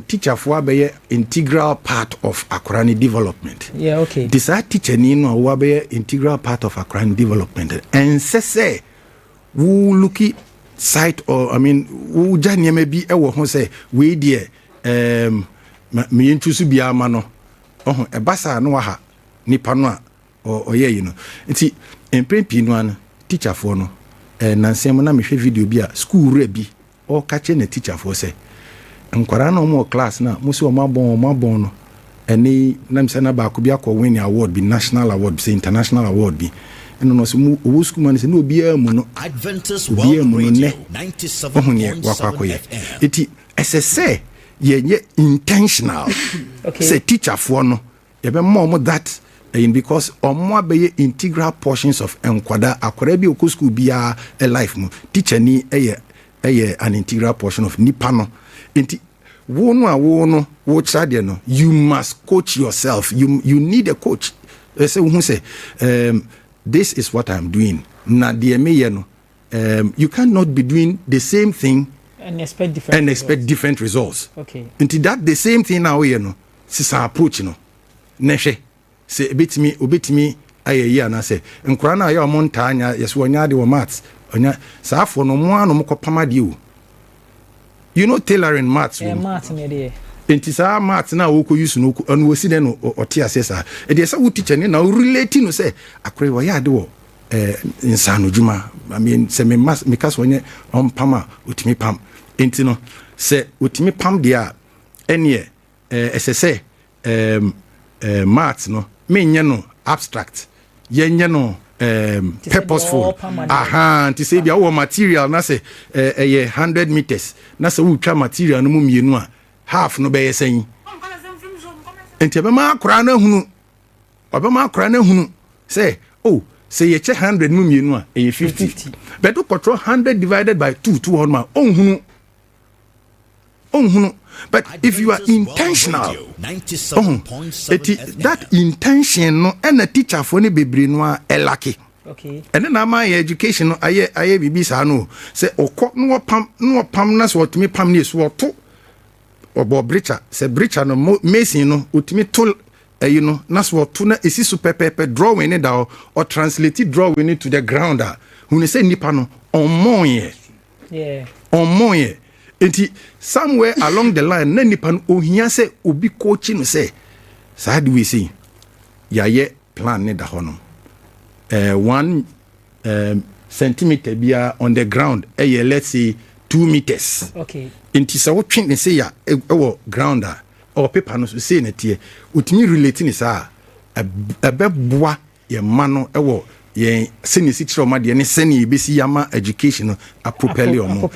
teacher for be integral part of akrani development yeah okay this teacher ni no wo be integral part of akrani development and say wo looky site or I mean wo janye me bi e wo ho say we dey me intusu bia ma no oh e basa no wa ha nipa no a oye you know enti emprepi no an teacher for no nansem na mehwe video bi a school re bi o ka che na teacher for say nkwara na mo class na mo se o mabon no eni na mse na ba ko bi akọ win award bi national award bi international award bi eno no se mo o school man se no obi a mu no Adventist World Radio 97.7 FM eti sse ye intentional okay say teacher for no ye be mo that because omo be integral portions of enkwada akwara bi okọ school bia a life mu teacher ni an integral portion of nipa no enti wo no wo chade no you must coach yourself you need a coach say who say this is what I'm doing na de me ye no you cannot be doing the same thing and expect different results okay enti that the same thing now ye no sisa approach no nehwe se obetimi ayeyi ana se nkura na aye o monta anya yeso onya de wo maths onya saafo no mo anu mokopama de o you know tailoring maths maths ne de enti sa maths na wo ko use no anu osi de no ote asesa e de sa wo teacher ni na relate no se akure wo ya de wo insano juma I mean se me kaso onye on pama otimi pam enti no se otimi pam de a ene esese maths no menye no abstract yenye no purposeful nti say bia wo material na say 100 meters na say wo twa material no mu mienu a half no be yesen enti be ma akora na hunu say oh say ye che 100 mu mienu a 50 but to control 100 divided by 200 ma onhunu but if you are intentional that intention no and a teacher for ni bebre no a elaki okay and na my education no aye bibi sa no say okọ no pam na so otimi pam ni so to obo breacher say breacher no mason no otimi to you know na so to na esi so pepepe drawing it down or translate drawing it to the ground who say nipa no on moye enti somewhere along the line na nipa no ohia se obi coach no say sa do we see ya ye plan ne da hono 1 centimeter bia on the ground let's say 2 meters okay enti sa wo twin ne say ya ewo ground or paper no so say na tie otimi relate ni sa ebeboa ye ma no ewo ye seni sikiro ma de ne seni besi yama education appropriately omo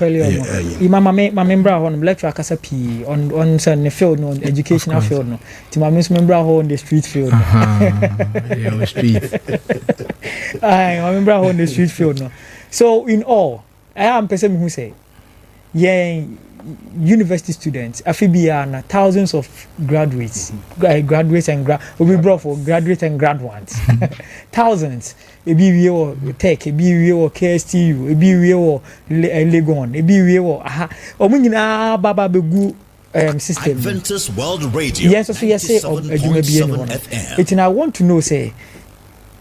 mama membra ho no lecture akasa pi on say ne field no educational field no ti mama membra ho on the street field yeah on the street I membra ho on the street field no so in all I am person who say university students, afibia na thousands of graduates, graduates and we brought for graduates and graduates, thousands. Ebi we or tech, ebi we or KSTU, ebi we or Legon, ebi we or aha. Omunyina baba begu system. Adventist World Radio. Yes, so yes, say FM. It I want to know say,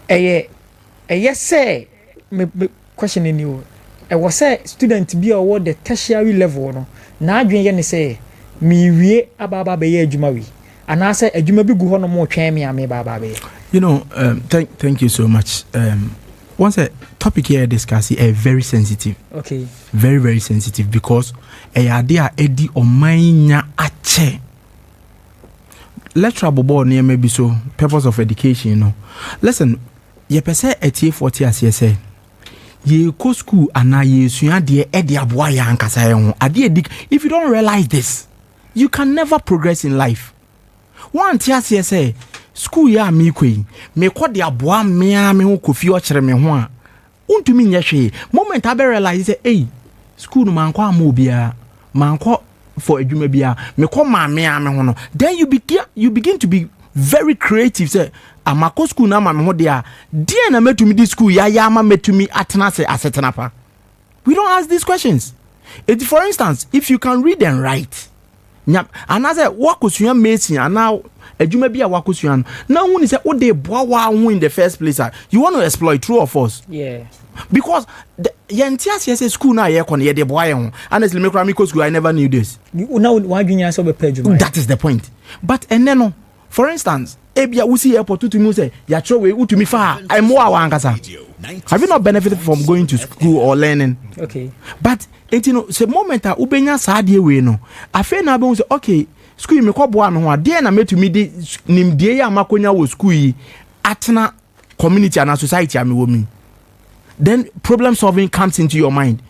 yes say me questioning you. I was say student be award the tertiary level no. Na adwen ye ne say me wie ababa be ye adwuma wi. Ana say adwuma bi gu ho no mo twen me ame baba be. You know, thank you so much. Once a topic here discussing is very sensitive. Okay. Very, very sensitive because a idea edi omanya ache. Lecture bobo near maybe so purpose of education, you know. Listen, ye pese etie 40 as ye say. Ye go school and na ye suya de edi aboa ya ankasa ye ade dik. If you don't realize this, you can never progress in life. One tia say school ya mi kwe me kwa de aboa me a me ho kofi o kire me ho a untumi nya hwe moment I realize say hey school no man kwa amobia man kwa for adwuma bia me kwa ma me a me ho no then you begin to be very creative say amako school na ma me ho de a dia na metumi di school ya ma metumi atena se asetena pa. We don't ask these questions. For instance, if you can read and write and as a wakosuya mason and now adwuma bia wakosuya now when say o dey boa wa in the first place you want to exploit, true or false? Yeah. Because the NTS school now ye kon ye dey boa ye honestly me cry school I never knew this. Now wadwunya so be adwuma. That is the point. But and then for instance ebia we see airport to me say ya throw we utumi fa I mo awa ankasa. Have you not benefited from going to school or learning? Okay. But you know, the moment I ubenya sadie we no, I feel na be say okay, school me kwabo no ho ade na metu me di nimdie ya makonya wo school yi atena community and society am wo mi. Then problem solving comes into your mind.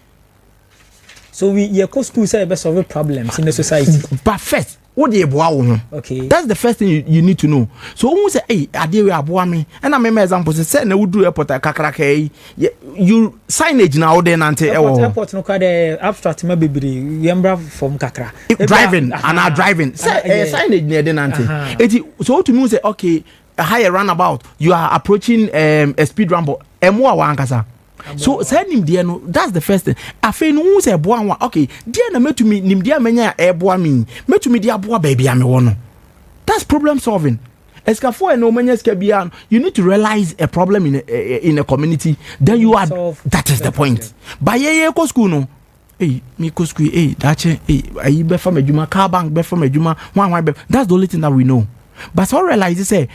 So we go school say be solve problems in the society. But first, what dey boa wo ho? Okay. That's the first thing you need to know. So when we say hey, ade we aboa me, and I remember example say na we do airport kakraka you signage na wo dey nante airport no kwa the abstract ma bebiri yembra from kakra. Driving and driving. Say signage na dey nante. So to me say okay, a higher roundabout, you are approaching a speed ramp. Emo wa ankasa. So send him there no, that's the first thing. Afen who say boa one okay, there na metumi nim there menya e boa me. Metumi dia boa baby am wono. That's problem solving. Escafo and no menya skabia, you need to realize a problem in a community, then you are that is the point. By ye ko school no. Hey, me ko school dache ayi be from adwuma car bank be from adwuma one be. That's the only thing that we know. But so realize say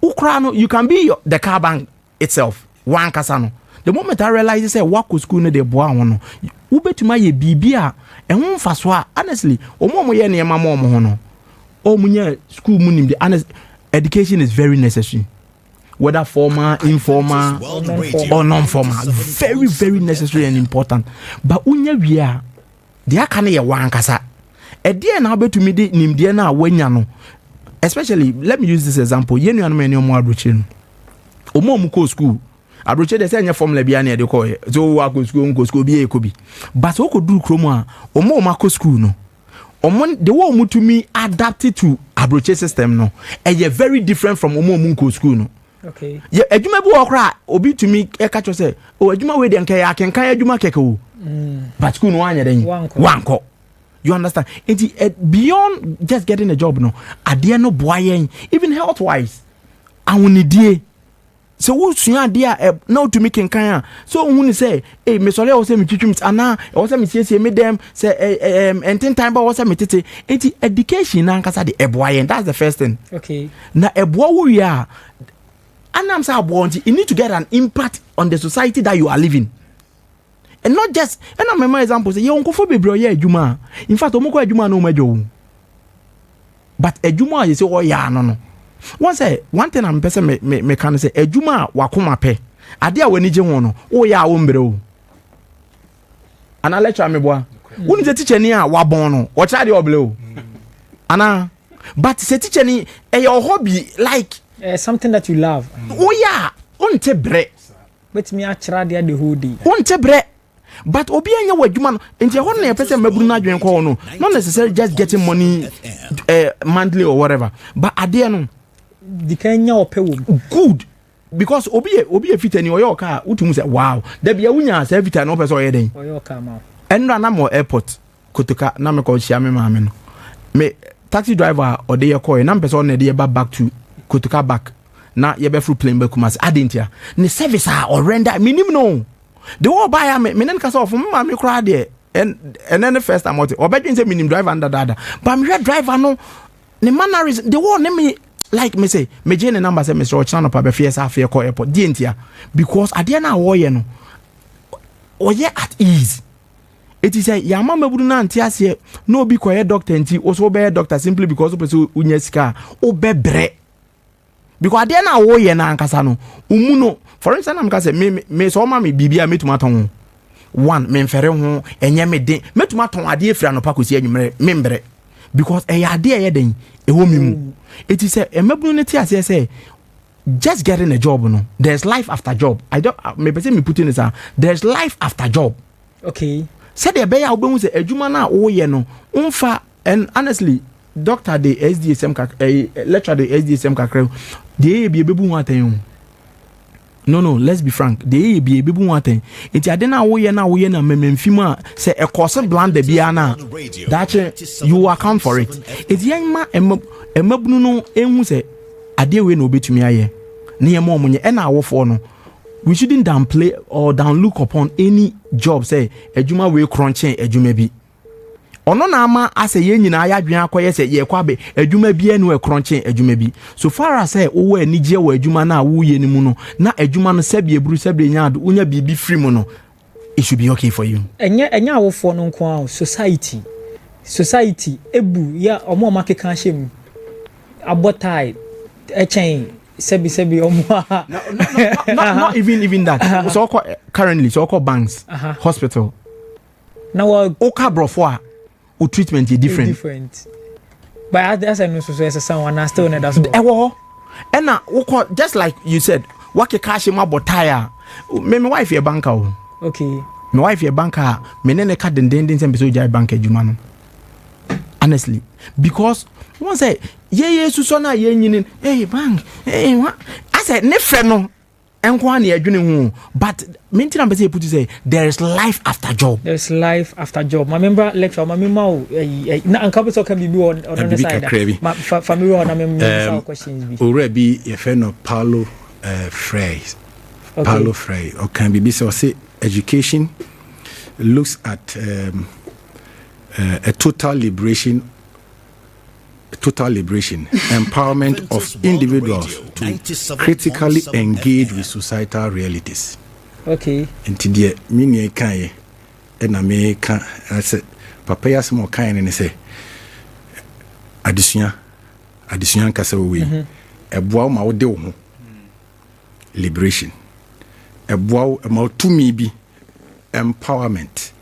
ukra no you can be the car bank itself. One kasano. The moment I realize say wako school no dey boa ho no ubetuma ye bibia ehun faso a honestly omo ye ne mama omo ho no omunya school mu nim the honest education is very necessary, whether formal, informal or non-formal, very very necessary and important. But unya wia dia kan ye wan kasa e dia na betumi de nim dia na wanya no, especially let me use this example yenu anu me ne omo abroche no omo mu ko school abroche de say nya formula bia na e de ko so wa ko school bi e ko bi but o ko duru kromo a omo ma ko school no omo the way omo to me adapted to abroche system no e very different from omo ko school no. Okay. Yeah, adwuma bi okra obi to me e ka cho say o adwuma we de nka ya kenkan adwuma keke o but school no anya den wanko. You understand? Beyond just getting a job no ade no boa yen even health wise awonidie. So who suya dia now to make kenkan so who say hey me sole o say me twitwim ana o say me siesie me dem say enten time ba o say me tete education na nkasa de eboa. That's the first thing. Okay. Na eboa wo ya anam say eboa you need to get an impact on the society that you are living. And not just and I remember example say you nkofo bebre oya adwuma. In fact omoko adwuma no majo. But adwuma you say o ya no. One thing I'm person me can say adwuma wakoma pe ade a wani je ho no o ya wo mbre o ana lecture me boa woni se teacher ni a wabon no o cha de oble o ana but se teacher ni your hobby like something that you love. Oh yeah, on te bre but me a chra de whole day on te bre But obi anya wadwuma no nti ho na yepese Mmabunu na adwen ko no not necessarily just getting money monthly or whatever, but ade no di kanya opewom good because obi fitani oyoka utum say wow da bia wunya say fitani no person oyeden oyoka ma enra na mo airport kotoka na me ko hia me maame no me taxi driver or dey call na person na dey back to kotoka back na ye be through plane back Kumasi adentia ne service or render minimum no the whole buy me nen kasa of maame kra dey and then the first time or bedwin say minimum driver under dada but me driver no ne mannerism the one me like me say me jene number say Mr. Ochano pa be fear sa fear call airport dientia because ade na wo ye no oye at ease. It is say ya mama Mmabunu na anti ase no be koye doctor nti also be doctor simply because of person unya sika o bebre because ade na wo ye na ankasa no umuno for instance am ka say me so ma me bibia metuma ton one me mfere ho enye me den metuma ton ade efira no pa kosi anwumre me mbre because e ya ade e den e wo mi mu. It is say Mmabunu ne ti ase say just getting a job no there's life after job. I don't me person me put in this there's life after job. Okay. Said the bear will say a jumana oh ye no umfa and honestly doctor the SDSM lecture the SDSM kakre the be bebu waten no let's be frank the be bebu waten it adena wo ye na mememfima say a course bland the bia na that you account for it it yanma Mmabunu no enhu say ade we no betumi aye na ye mo munye e na awofo no. We shouldn't downplay or downlook upon any job say ejuma we crunching ejuma bi ono na ama ase ye nyina ya dwen akoye say ye kwabe ejuma bi enu e crunching ejuma bi so far as say wo anigye wo ejuma na wo ye ni mu no na ejuma no se bie buru se bie nya do unya bibi free mu no it should be okay for you. Enya awofo no nko a society ebu ya omo makeka hye abotai echen sebi not even that. So currently so called banks, hospital. Now oka brofo o treatment is different. But as I know so as someone still need that. And now just like you said, what ke cash ma botaya. Me wife a banker. Okay. My wife a banker, me nene ka den sem so jai bank adwuma no. Honestly, because one say ye suso na ye nyinin hey bank hey what I said ne frɛ no enko na adwene hu but mentina be say put say there is life after job. There's life after job. My member lecture my member na anka be so can be on the side my family on my questions be already ye fe no Paulo Frey. Paulo Frey or can be so say education looks at a total liberation, empowerment of individuals to critically engage with societal realities. Okay. And today, many can and America, I said, Papa has more kind and say, addition Casawi, a bow my do liberation, a bow about to me be empowerment.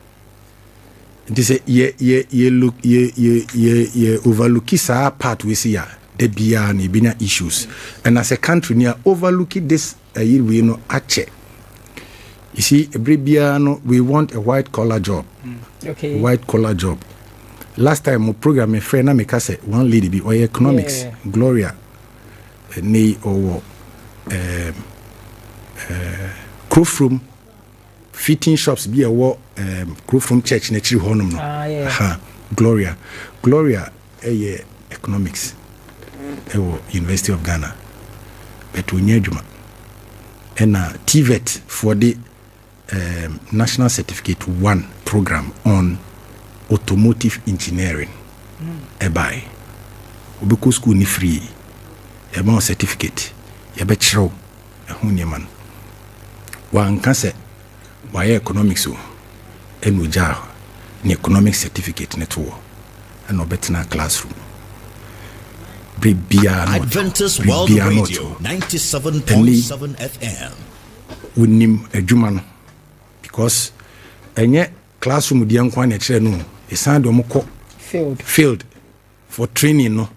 They say ye overlook this part we see the bia issues and as a country near overlooking this we know ache. You see every bia no we want a white collar job. Okay. White collar job. Last time my program a friend make us say one lady be or economics Gloria ne or Crowfroom fitting shops be a war crew from church na chiri honum no Gloria economics University of Ghana but we need adwuma and TVET for the National Certificate 1 program on automotive engineering buy obeku school ni free e certificate e be chiro e hu man wan ka se why economics and we jar an economic certificate network and no better classroom. Adventist World Radio 97.7 FM. We name a Juman because any classroom the young one no is sound field for training no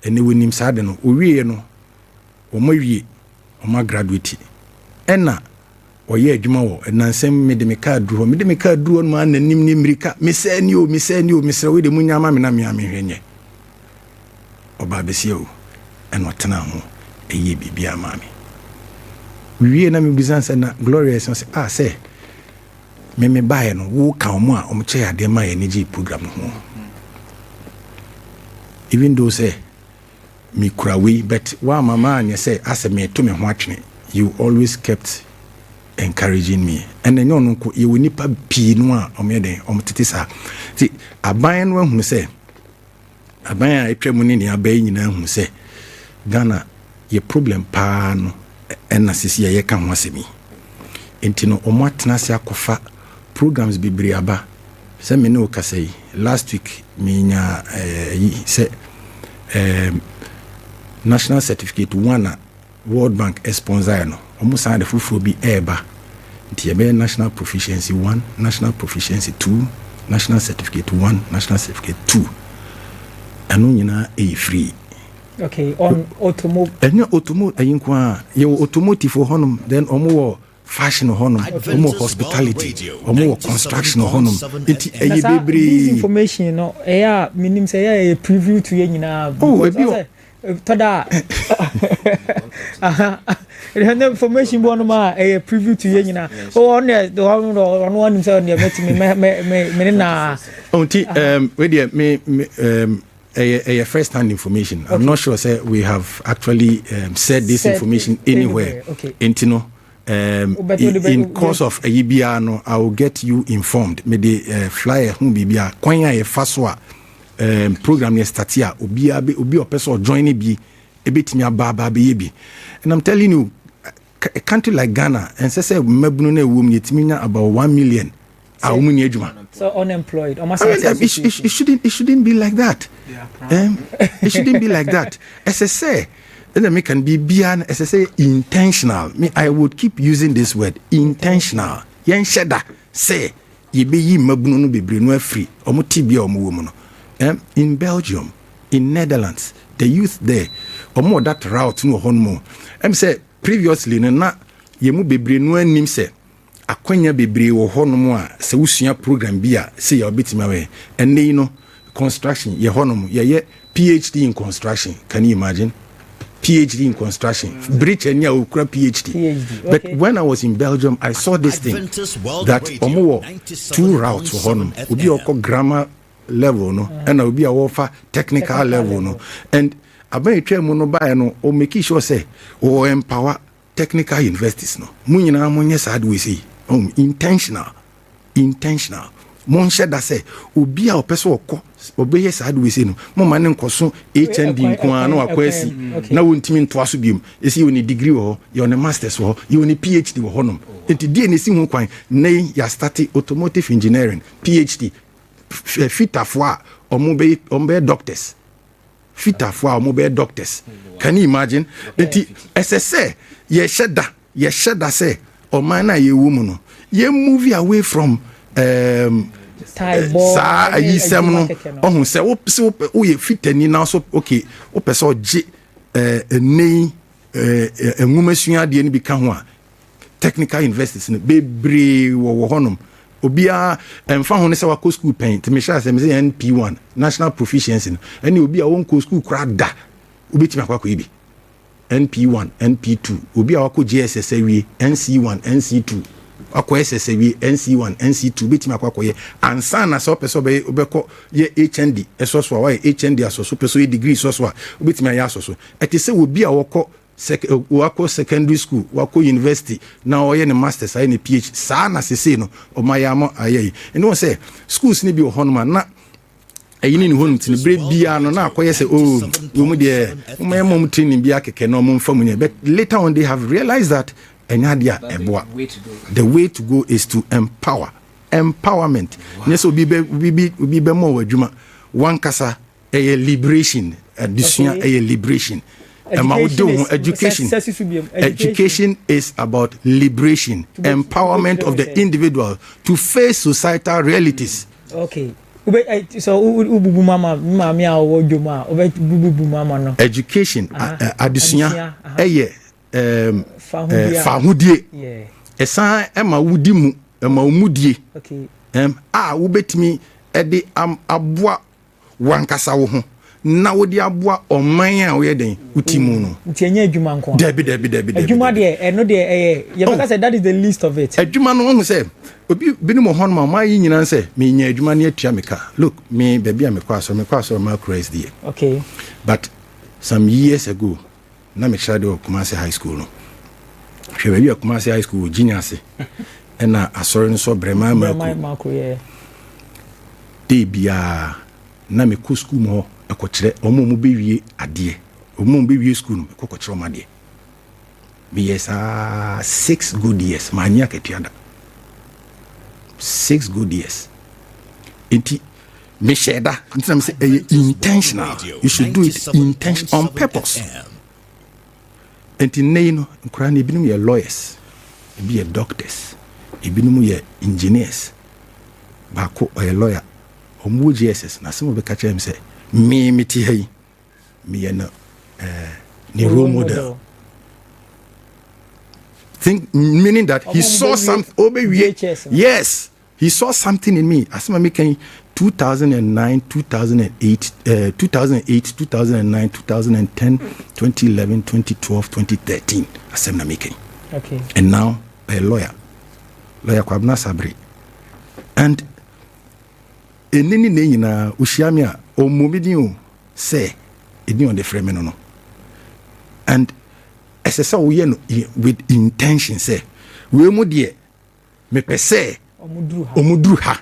and we name sad no we no or my graduate and oye adwuma wo nansem me de me ka duro no ma nanim ni mrika me se ni o mesre we de munyama me na me amehwenye oba besie o eno tena ho eye bibia ma me wie na me business na glorious say me buy no wo ka omo a omo che ade ma ye ni program ho even though say me kurawe but wa mama anya say ase me to me ho atwene you always kept encouraging me and then you know you will nipa pii no a omede omtete sa ti aban no hu say aban a etwa ni aban nyina hu say Ghana ye problem pa no na sisi ye ka ho asemi enti no omwatena se akofa programs bibiri aba se me no kasai last week me nya say national certificate 1 World Bank sponsor no omusa de fufu bi eba nti ebe national proficiency 1 national proficiency 2 national certificate 1 national certificate 2 anu nyina free. Okay, on automotive. Ayinkwa ye automotive honum then omo fashion honum omo hospitality omo construction honum nti bebre this information no minim say a preview to ye nyina toda the information bon ma a preview to ye nyina on the one say on me na onti we dey me a first hand information. Okay. I'm not sure say we have actually said this information anywhere. Okay. Intino in course of a yibiano I will get you informed. Me the flyer who bibia kwanya ye faswa program ye statia obi person join bi ebetimi aba be. And I'm telling you a country like Ghana and say Mmabunu na ewum yetimi nya about 1 million. So unemployed. It shouldn't be like that. Yeah, it shouldn't be like that. As I say, then me can be beyond. As I say, intentional. Me, I would keep using this word, intentional. Yen sheda say ye be yi Mmabunu no bebre no free. Omo tibia omo womo no. In Belgium, in Netherlands, the youth there, omo that route no honmo. Say previously na ye mu bebre no anim say. Akwanya bebre wo honom a se usua program bia se ya obetima we enne yi no construction ye honom ye PhD in construction. Can you imagine? PhD in construction. Bridge enya okura PhD. Okay. But when I was in Belgium I saw this thing that omo 2 routes for honom obi okọ grammar level no and obi a offer technical level no and aban etwa mu no ba no o make sure say o empower technical universities no munyina monye sad we say intentional mon sheda say obi a opeso okọ obeye sad we say no mo ma ne nkoso HND nko no akwasi na wontimi nto aso biom esi you need degree ho you need masters ho you need PhD ho nom enti die ne si ho kwan na ya start automotive engineering PhD fitafo a ombe doctors fitafo a ombe doctors. Can you imagine? Enti SSA ye sheda say o man na ye woman no ye move away from sa ayisem no ohun say wo ye fitani na so okay wo pese o je nei enwumasua de ni bi ka ho a technical universities no bebre wo honom obia emfa ho ne se wa ko school pen te me sha se me say NP1 national proficiency no ene obia won ko school kra da obetima kwa ko ibi NP1 NP2 obi a wako JSS awie NC1 NC2 akwa SS awie NC1 NC2 betima akwa ye ansa na so person obeko ye HND esoso a why HND asoso person ye degree soso a obetima ya asoso etese obi a wako secondary school wako university na oye ne masters aye ne PhD sa na sese no o mayamo aye and no say schools ni bi o honoma na ayini ni honum tini bre bia no na akoye say oh wo de mom training bia keke no mom famu ne but later on they have realized that enyadia eboa the way to go is to empowerment yes obi be mo wadwuma one kasa liberation addition liberation education is about liberation, empowerment of the individual to face societal realities. Okay. So ububu mama mami a wodwoma ububu mama no education addition fahudie esan ema wudi mu ema omudie okay wobetimi ede aboa wankasa wo ho na wodi aboa oman a wo yeden utimu no ntienya adwuma nko debi adwuma de eno de ye beka say that is the least of it adwuma no ho say obi bini mo honma ma yi nyina say me nya adwuma ne atua meka look me baby a mekwa so ma crazy there okay but some years ago na me shade of Kumasi High School no hwe baby Kumasi High School genius na asori nso brema mako yeah de bia na me ko school mo ekokire omo be wie ade omo be wie school no ekokire omo ade be yes 6 good years mania ketuada 6 good years enti me sheda nti na say intentional you should do it on purpose enti nei no nkra na ebinum ye lawyers ebi ye doctors ebinum ye engineers bako a lawyer omo GSS na some be catch him say me meti hai me na ni role model think meaning that he saw something yes he saw something in me asema making 2009 2008 2008 2009 2010 2011 2012 2013 asema making okay and now a lawyer Kwabna Sabri and enini ne nyina ohyiame a omomidin o say edi on the frame no and esesa wo ye no with intention say we mu de me pese omuduru ha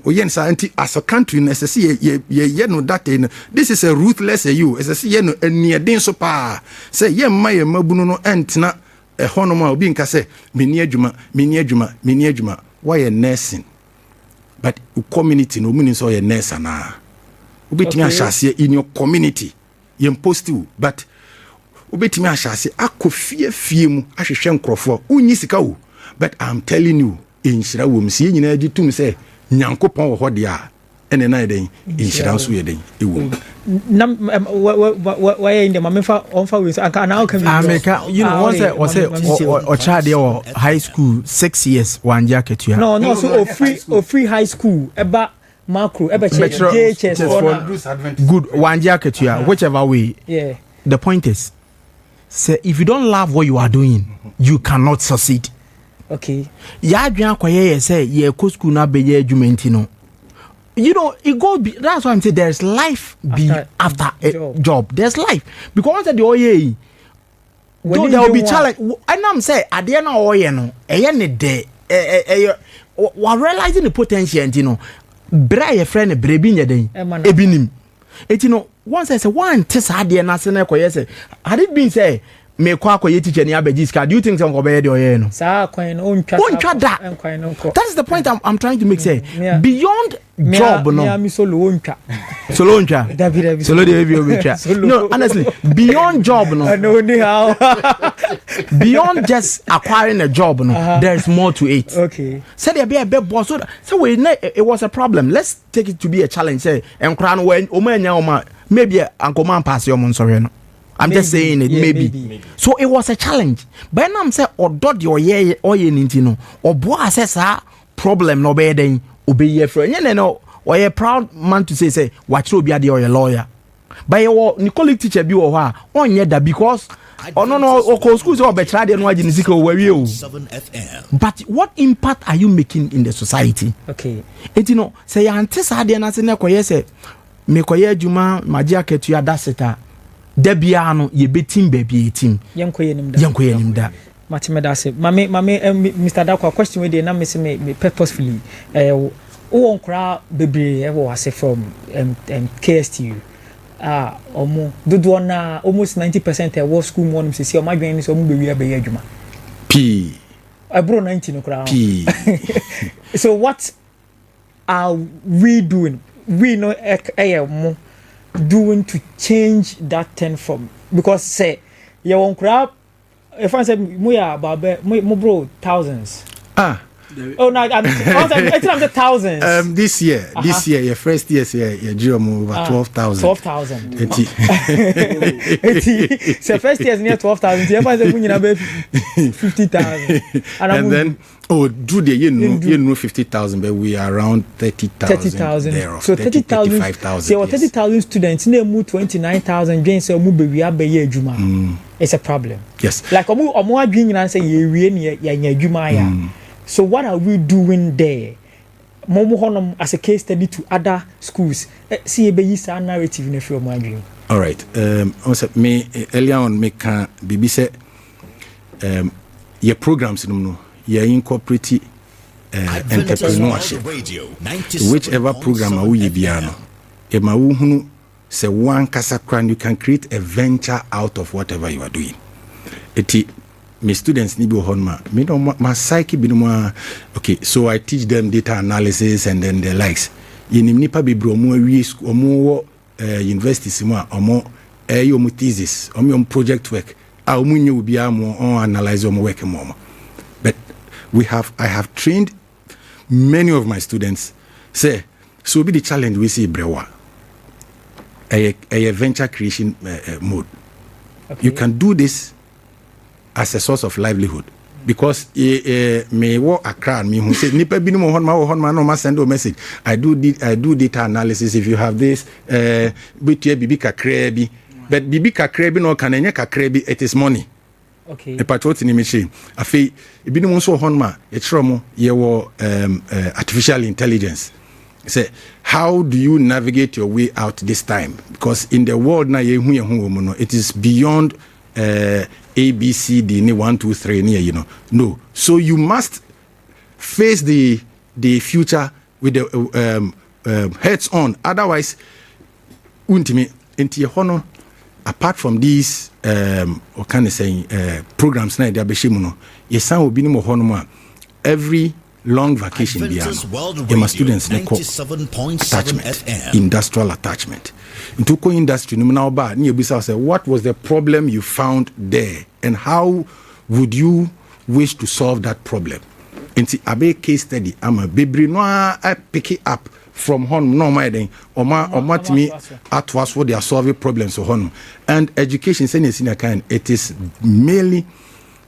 oyen sa anti as a country necessary ye no that this is a ruthless you esesa ye no anieden so pa say ye maye mabunu no entna hono ma obi nka say meni adwuma why nursing but community no muni so ye nurse na obetimi ahase in your community ye post you but obetimi ahase akofie mu ahwehwe nkrofo unyi sika wo but I'm telling you inshira wo msie nyina agitum say nyankopon wo hode a ene na den inshira nso ye den ewo na why in the mamefa onfa we aka na aka America you know once o child there high school 6 years one jacket you no so free high school eba macro eba JHS good one jacket you whichever way yeah the point is say if you don't love what you are doing you cannot succeed okay ya adwan kwaye say ye ko school na be ye adwumenti no you know it go be, that's why I'm saying there's life after a job there's life because once the oye though there will be challenge and I'm say at the end of oye no ne de we realizing the potential you know bra your friend brebi nye den ebinim it you know once I say one test had the na se na koye say had it been say me kwa teacher ni abeji ska do you think some go be there no sa kwan ontwa that is the point I'm trying to make say beyond job no me solo ontwa solo dey be obetwa no honestly beyond job no no ni how beyond just acquiring a job no there's more to it okay say there be a big boss so we it was a problem let's take it to be a challenge say enkra no when o ma nya o ma maybe anko man pass your mon sorry no I'm just saying it maybe. So it was a challenge. But now I'm saying odo de oye ninti no. Obo assess problem no be den obe ye friend. You know, oye proud man to say watch obi ade oye lawyer. But your Nicole teacher bi wo ha onye da because no o school say obetra de no agi nisika o wawie o. But what impact are you making in the society? Okay. Et you know, say antisa de na se na koye say me koye adwuma magia ketua daseta. Debiano ye betim baby team yenkoye nimda matemedase mame Mr. Dakwa question we dey na me say me purposefully o onkra bebre e wo ase from KSTU omo dodo na almost 90% e wo school mo nim sisi o madwen ni so mo bewi abeya adwuma p abro 90 no kra p so what are we doing we know mo doing to change that thing from because say you won't grab if I say we are about mo bro thousands Oh no, I'm the thousands. This year, your first year, you over 12,000. 12,000. So first year is near 12,000. You ever say 50,000. And then do the you know 50,000, but we are around 30,000. So 30,000. 35,000. So 30,000 students. They move 29,000. James say move be a juma. It's a problem. Yes. Like omo adwin and say ye juma ya. So what are we doing there? Momo honum as a case study to other schools. See be use a narrative in a few of all right. Also me earlier on me can be say your programs no your incorporate entrepreneurship. Whichever program we biano e ma wo hunu say one kasa kran you can create a venture out of whatever you are doing. Eti my students need to honma. Me no my psyche be no. Okay, so I teach them data analysis and then the likes. Yenim nipa be bro mo wi school mo universities mo omo your thesis omo project work a omo nyu bia mo on analyze omo work mo. But I have trained many of my students say so be the challenge we see brewa a venture creation mode. Okay. You can do this as a source of livelihood because me wo akra me who say nipa bi no hon ma no ma send a message. I do data analysis. If you have this bitu bibi kakra bi but bibi kakra bi no kan enye kakra bi, it is money. Okay. E patroti ni me che afi bi no so hon ma e kire mo ye wo artificial intelligence. Say how do you navigate your way out this time, because in the world na ye hu no, it is beyond A, B, C, D, 1, 2, 3, you know. No. So you must face the future with the heads on. Otherwise, apart from these, what can I say, programs, every long vacation, my students attachment, industrial attachment. Into co-industry, what was the problem you found there, and how would you wish to solve that problem? Into a case study, I'm a baby no I pick it up from home no my then or me at was what they are solving problems so home. And education it is merely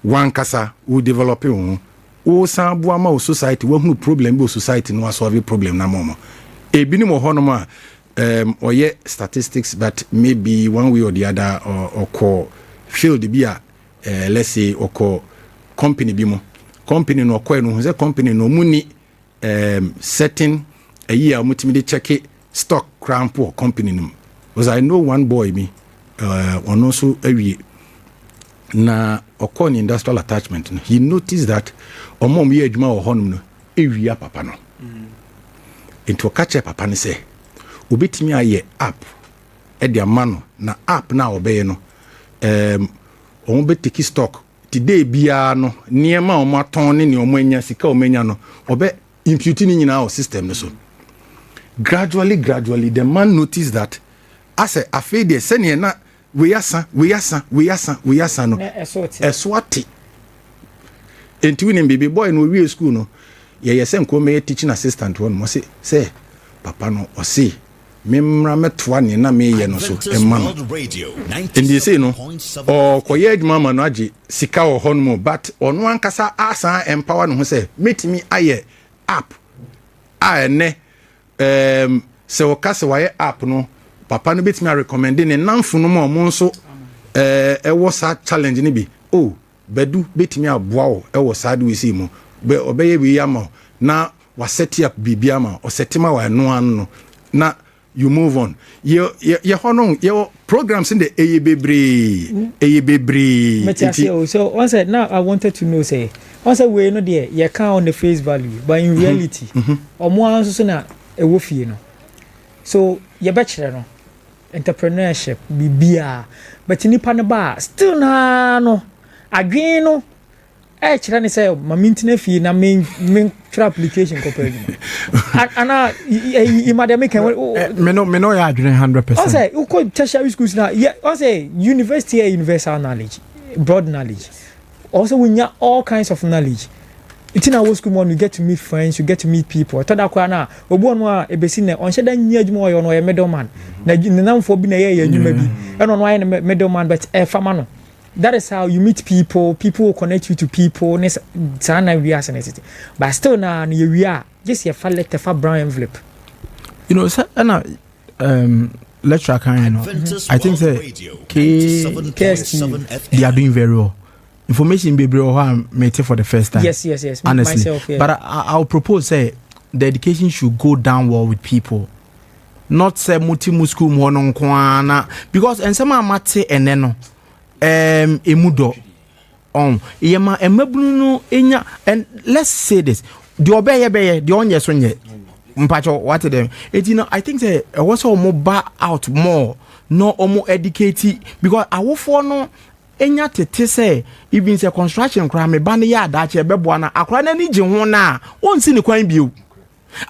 one kasa who develop o sambuama society wo hunu problem bo society no solve problem na momo e binimo honoma or statistics, but maybe one way or the other or call field be a let's say or call company bimo company no call no say company no muni setting a year multimedia check it stock cramp or company no, because I know one boy me on also every na okon industrial attachment no, he noticed that omom ye adwuma wo honum no ewia papa no into catch papa ne say obetimi aye app e de amano na app na obeye no on betiki stock today bia no niema o maton ne o manya sika o manya no obe impute ni nyina o system no so gradually the man noticed that as a afede sene na we yasa no eswati enti wini baby boy no we school no ye yese nko me teaching assistant won mo say papa no o say memra metwa ne na me ye no so emma no enti say no o koye adwuma ma no age sika o hon mo but ono ankasa asa empower no ho say metimi aye app a ne se o kase waye app no papa no betimi a recommend ne namfo no mo nso wo sa challenge ni bi bedu betimi aboa wo wo sa de we see mo be obeye bi yama na wa set up bibia ma o setima wa no an no na you move on ye honon your programs in the eyebebre. So once now I wanted to know say once we know there you count on the face value, but in reality omo so na ewo fie no, so ye bachelor no entrepreneurship bibia but nipa no ba still na no adwen no kira ne say ma mintina fie na main tra application ko pay ana imadame kan me no ya adwen 100%. I say you could tertiary schools now I say universal knowledge, broad knowledge, also we need all kinds of knowledge. It's in our school morning, you get to meet friends, you get to meet people. I thought that Kwana, Obuanwa, Ebesine, on Shedan Yajmo, or a middleman. Now for being a year, you may be. I don't know why a middleman, but a famano. That is how you meet people. People will connect you to people. But still now, we are just a file letter for brown envelope. You know, lecturer kind. I think they are doing very well. Information be made for the first time. Yes. Honestly, myself, yeah. But I'll propose say the education should go down well with people, not say multi school mononquana because and some mate and then emudo yema Mmabunu enya and let's say this the obey the on yes when ye mpacho what them it, you know, I think say also more bar out more no more educated because our for no enya tete say even say construction kra me ban ya da che bebo na akra na ni je ho na onsi ni kwan bio.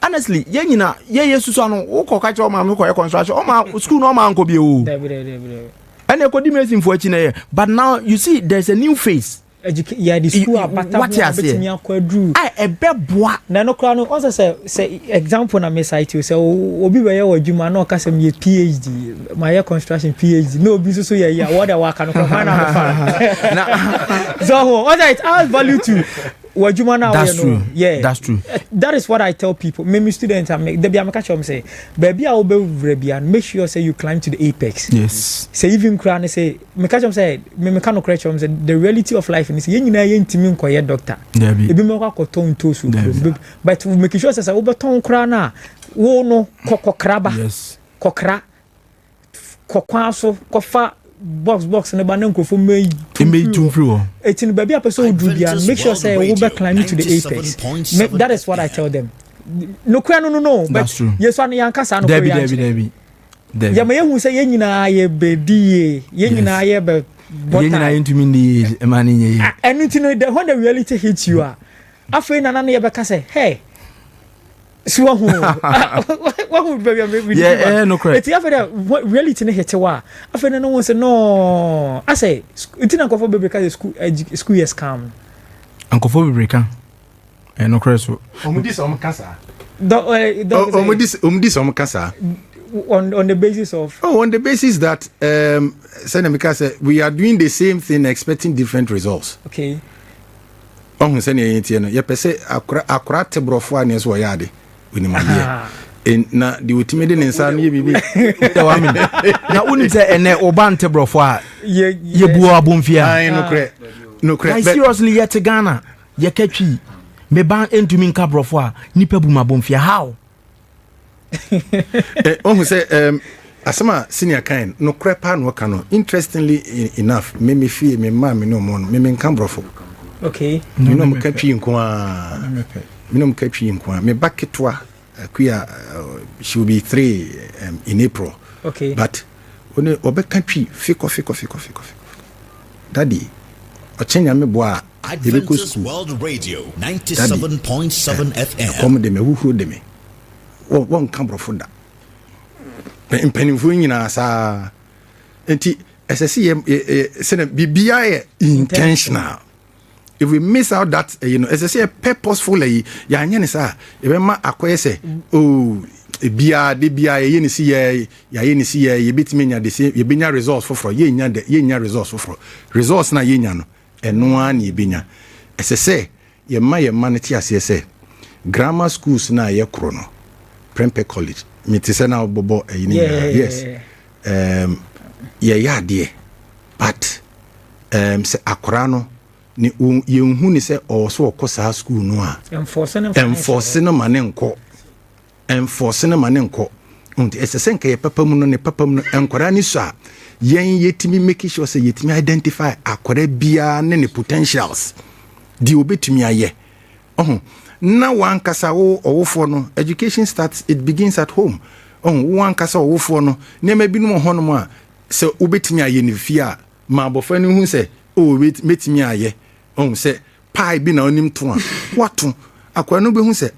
Honestly ye nyina ye yesusu no wo ko ka che o ma me ko construction o ma school no ma nko bio and e ko di medicine for achi na ye but now you see there's a new face. Yeah, the school what you say I beboa na no kra no also say example na me site you say obi we your adwuma na o ka say me PhD my construction PhD no obi so yeah what the work no kra na so what it adds value to adwuma na that's true. Yeah, that's true. That is what I tell people. Me students I make they catch them say baby I will be make sure say you climb to the apex. Yes, say even kra na say me catch them say me can no correct them say the reality of life is yen nyina yen timi nkoye doctor ebi me kwa ton to su but we make sure say we beton kra na wo no kokokraba yes kokra kokwa so kofa box ne ba na nkofo me tumfri etin baby apeso do bia make sure say we be climb to the apex. That is what I tell them. No kra no but yes one yan kasa no Debbie ya me hu say yen nyina ye bedie yen nyina ye be Yenina into me the money. And you know that when the reality hits you, after na yebeka say, hey, so what would be no correct. It's after that reality hit you. After no one say no. I say it's not for baby because school years come. Uncle for breaker. No correct. This on the basis of on the basis that we are doing the same thing expecting different results. Okay. On senior no ye pese akra tebrofo ane so yade wini mabie en na the ultimate nsa no ye bibi na uni say ene oban tebrofo a ye buo abomfia no correct seriously yet Ghana ye katwi me ban entumi nka brofo a nipa bu mabomfia how who say asama senior kind no crepa no kano interestingly enough me fee me ma me no mon me nkambrofo okay you know me katwi nkoa me no katwi nkoa me baketwa kuya she will be 3 in April. Okay, but when obekatwi fiko daddy ochenya me boa Adventist World Radio 97.7 FM come de me who de me one cambrofo da mpanimfo nyina saa enti SSC say bibia intentional. If we miss out that SSC purposeful ya anya ne saa e be ma akoye say bia ye ni si ye ye betimi nya de se ye benya results for ye nya results for results na ye nya no eno an ye benya SSC ye ma ne ti ase say grammar schools na ye kro no Prempe College me ti say na bobo yes yeah but say akora no ni ye hu ni say o so okosa school no a enforce no manenko unti SSC nka ye papa mu no ne papa mu no enkora ni so a yen yetimi make sure say yetimi identify akora bia ne potentials di obetumi aye na one kasa owofo no education it begins at home. One kasa owofo no ne ma binu mo hono a se obetimi aye ne fia ma bofa ni hu se metimi aye se pai bi na onim to a wato akwa no be hu se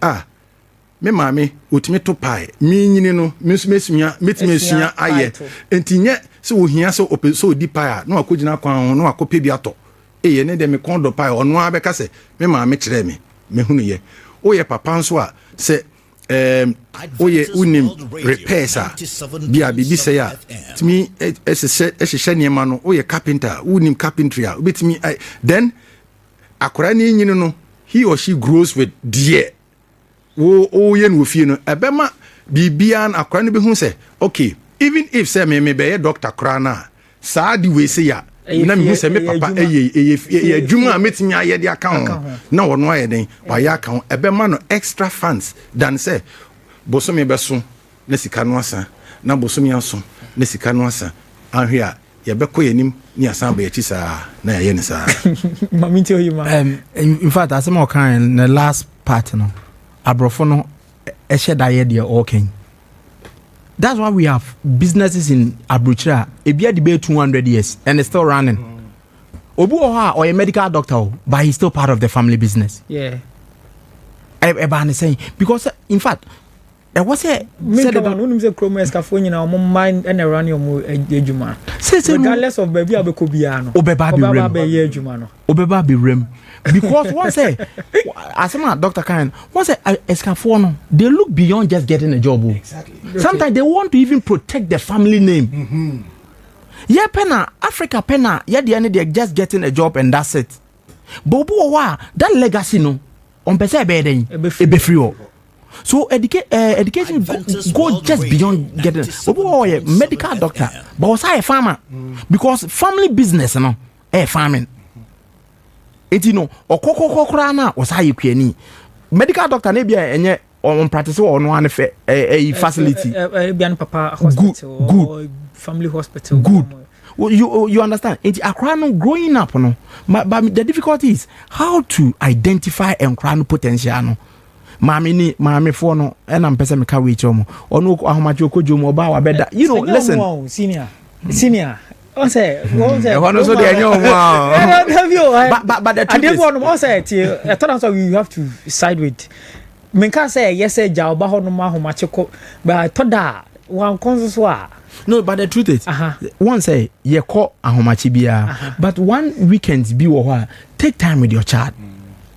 me maame otimi to pai mi nyini no mesumesua metimi esua aye entinye se ohia se so di pai a na akogina kwan no akope bi ato ne de me kondo pai ono abeka se me maame kire me mehunu ye woyɛ papa nso a sɛ woyɛ unim repairs a bia bibi sɛ a tumi ɛhyehyɛ nneɛma no woyɛ carpenter unim carpentry a wobɛtumi then akora ne nyini no he or she grows with dear woyɛ no ofie no ɛbɛma bibia na akora no bɛhu sɛ okay even if sɛ me bɛyɛ doctor kora na saa de we sɛ ya na me hu sɛ me papa ɛyɛ adwuma a metumi ayɛ de aka ho na wɔno ayɛ den wayɛ aka ho ɛbɛma no extra funds than sɛ bosome bɛso na sika no asa na bosome aso na sika no asa ahwe a yɛbɛkɔ yɛnim ne asan ba yɛkyi saa na yɛyɛ ne saa mami tell you man in fact as I'm kind the last part no abrofo no ɛhyɛ daeɛ deɛ ɔɔkɛn. That's why we have businesses in Abuja. Ebia debate 200 years and it's still running. Obu Oha or a medical doctor, but he's still part of the family business. Yeah. Everybody saying because in fact, there was a mind and around your regardless of baby Abekobiano. Obeba be rem. Because once say as a Dr. Karen, once escafono, they look beyond just getting a job. Exactly. Sometimes they want to even protect the family name. Mm-hmm. Yeah, penna, Africa penna, yeah, they're just getting a job and that's it. Bobo that legacy no on pese be free. So education go just beyond getting Bobo a medical doctor, but was a farmer because family business no farming. Eti no okokoko kra na osaye kwani medical doctor na bia enye on practice or no an facility bia papa hospital good. Or family hospital good. You understand? Eti akra no growing up no but the difficulty is how to identify and no potential no mami fo no e na mpese me ka we chomo ono ahomache okojo mo ba wa beda you know listen senior but the truth is, you have to side with. Me can say yes, say Jauba Honoma Homachiko, but I thought that one console. No, but the truth is, one say ye call a homachibia, but one weekend be or take time with your child.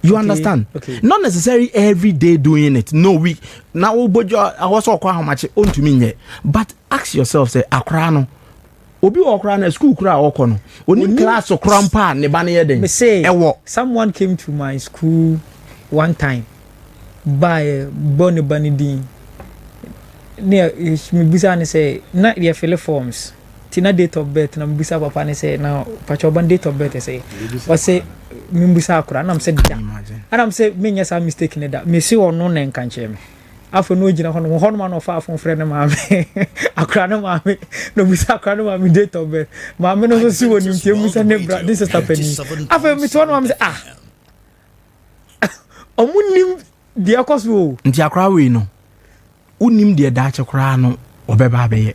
You understand? Okay. Not necessarily every day doing it. No week. Now, I also call how much own to me, but ask yourself, say, Akrano. Obi okra na school kra okono oni class okra mpa ne ba ne yeden someone came to my school one time by boni banidin ne me bisa ne say na ye fill forms tina date of birth na bisa papa ne say na pacho ban date of birth say o say me bisa akra na am say da and am say me nya some mistake ne da me see ono na nka nche me afọ no gina hono hono man of afọ frɛ ne maame akra ne maame no bisa akra ne maame date of birth maame no so si woni mtie musa ne bra this is happening afọ mi to no maame say omunim de akoso nti akra we no unim de da che kra no obeba beye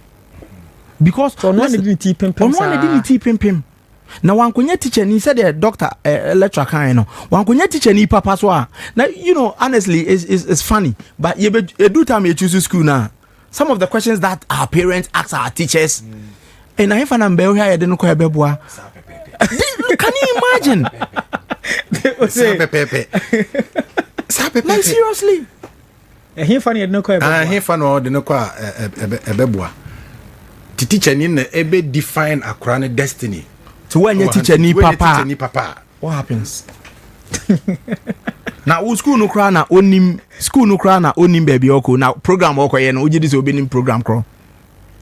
because so no need ti pimpim na wankonya teacher ni said the doctor lecturer kind no wankonya teacher ni papa so now you know honestly it's funny but you do time you choose school now some of the questions that our parents ask our teachers and I find am be here dey no ko ebeboa can you imagine like seriously he funny dey no ko ebeboa he funny dey no ko ebeboa the teacher ni na ebe define akra ne destiny. So when your teacher ni papa, what happens? Now school no cry na onim baby oko now program oko ye no oje this obenim program kro.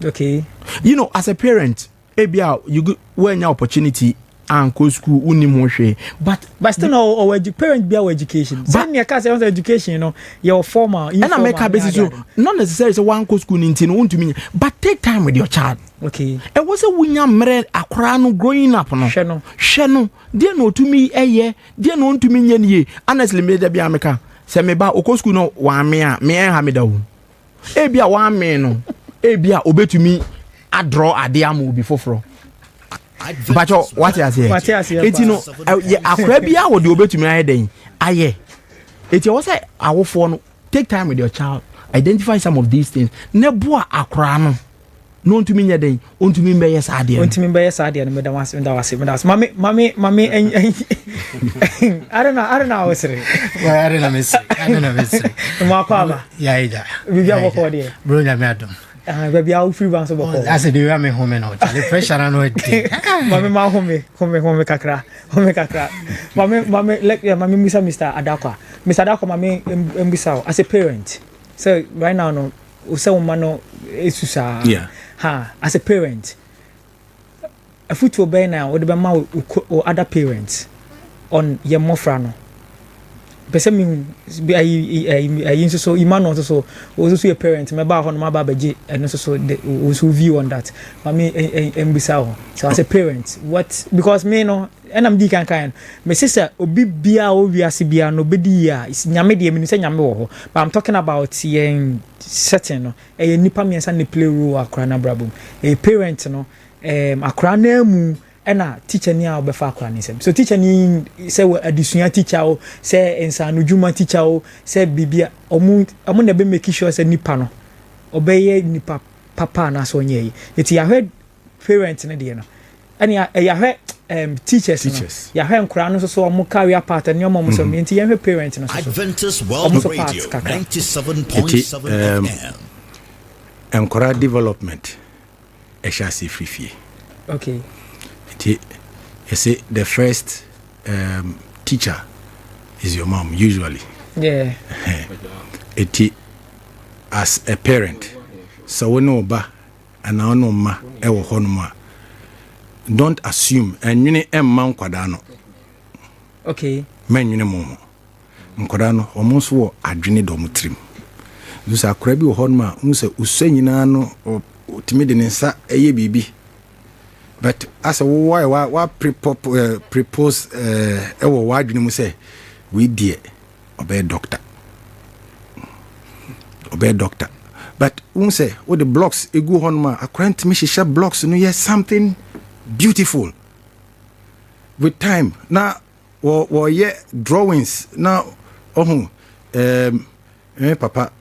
Okay. You know as a parent, ebia you when your opportunity and go school unim hwe but still no our parent be our education. Send me a case of education, you know, your formal and I make a basis so not necessarily one go school in tin to me but take time with your child. Okay. And what's a winya mere akra no growing up no. Sheno. Dear no to me eye, dear no to me ye. Honestly me da bia meka. Se me ba okɔ school no wa me ha me da wo. E bia wa me no. E bia obetumi adro ade amu bi foforo. But what you say? It's you know akra bia wo de obetumi aye den. Aye. It you say awofo no take time with your child. Identify some of these things. Ne boa akra no. no ntumi nya den ontumi mbɛyɛ saa deɛ ontumi mbɛyɛ saa deɛ no medawase mami I don't know what's it. I don't know miss Makaba yeah ida bibi aboko de bro nya me adom baby I free bounce boko I said you me home now the pressure na no dey mami ma home kakra mami like mami misa Mr. Adakwa mami mbisa as a parent so right now no use woman no esusa yeah as a parent a football by now would be ma or other parents on your mofra no pese me I so imano so also a parent me ba hono ma ba baje and so also view on that mami embisa so as a parent what because me no and I'm kan me sister obi bia o wiase bia no bedi ya is nyame de me say nyame wo ho but I'm talking about yen setting no e nipa me san ne play role akra na brabum a parent no akra na mu ena teacher ni a obefa akra ni sem so teacher ni say adisua teacher o say ensanu djuma teacher o say bibia omu na be make sure say nipa no obeye nipa papa na so nye it ya heard parent ne de no ani ya heard teachers ya heard nkra no so omu carry apart and your so me nti ya parent no so Adventist World Radio 97.7 FM nkra development e sha se free okay you see the first teacher is your mom usually yeah as a parent so we know ba and no ma e wo honoma don't assume enwene emma nkwada no okay menwene mo nkwada no omo so wo adwene do mutrim dusa akora bi wo honoma unse usanyina no otimi de nsa eye bibi but as a why propose ewo wadwene mu say we die obey doctor but unse with the blocks egu honma akwant me shisha blocks no yes something beautiful with time na wo ye drawings na papa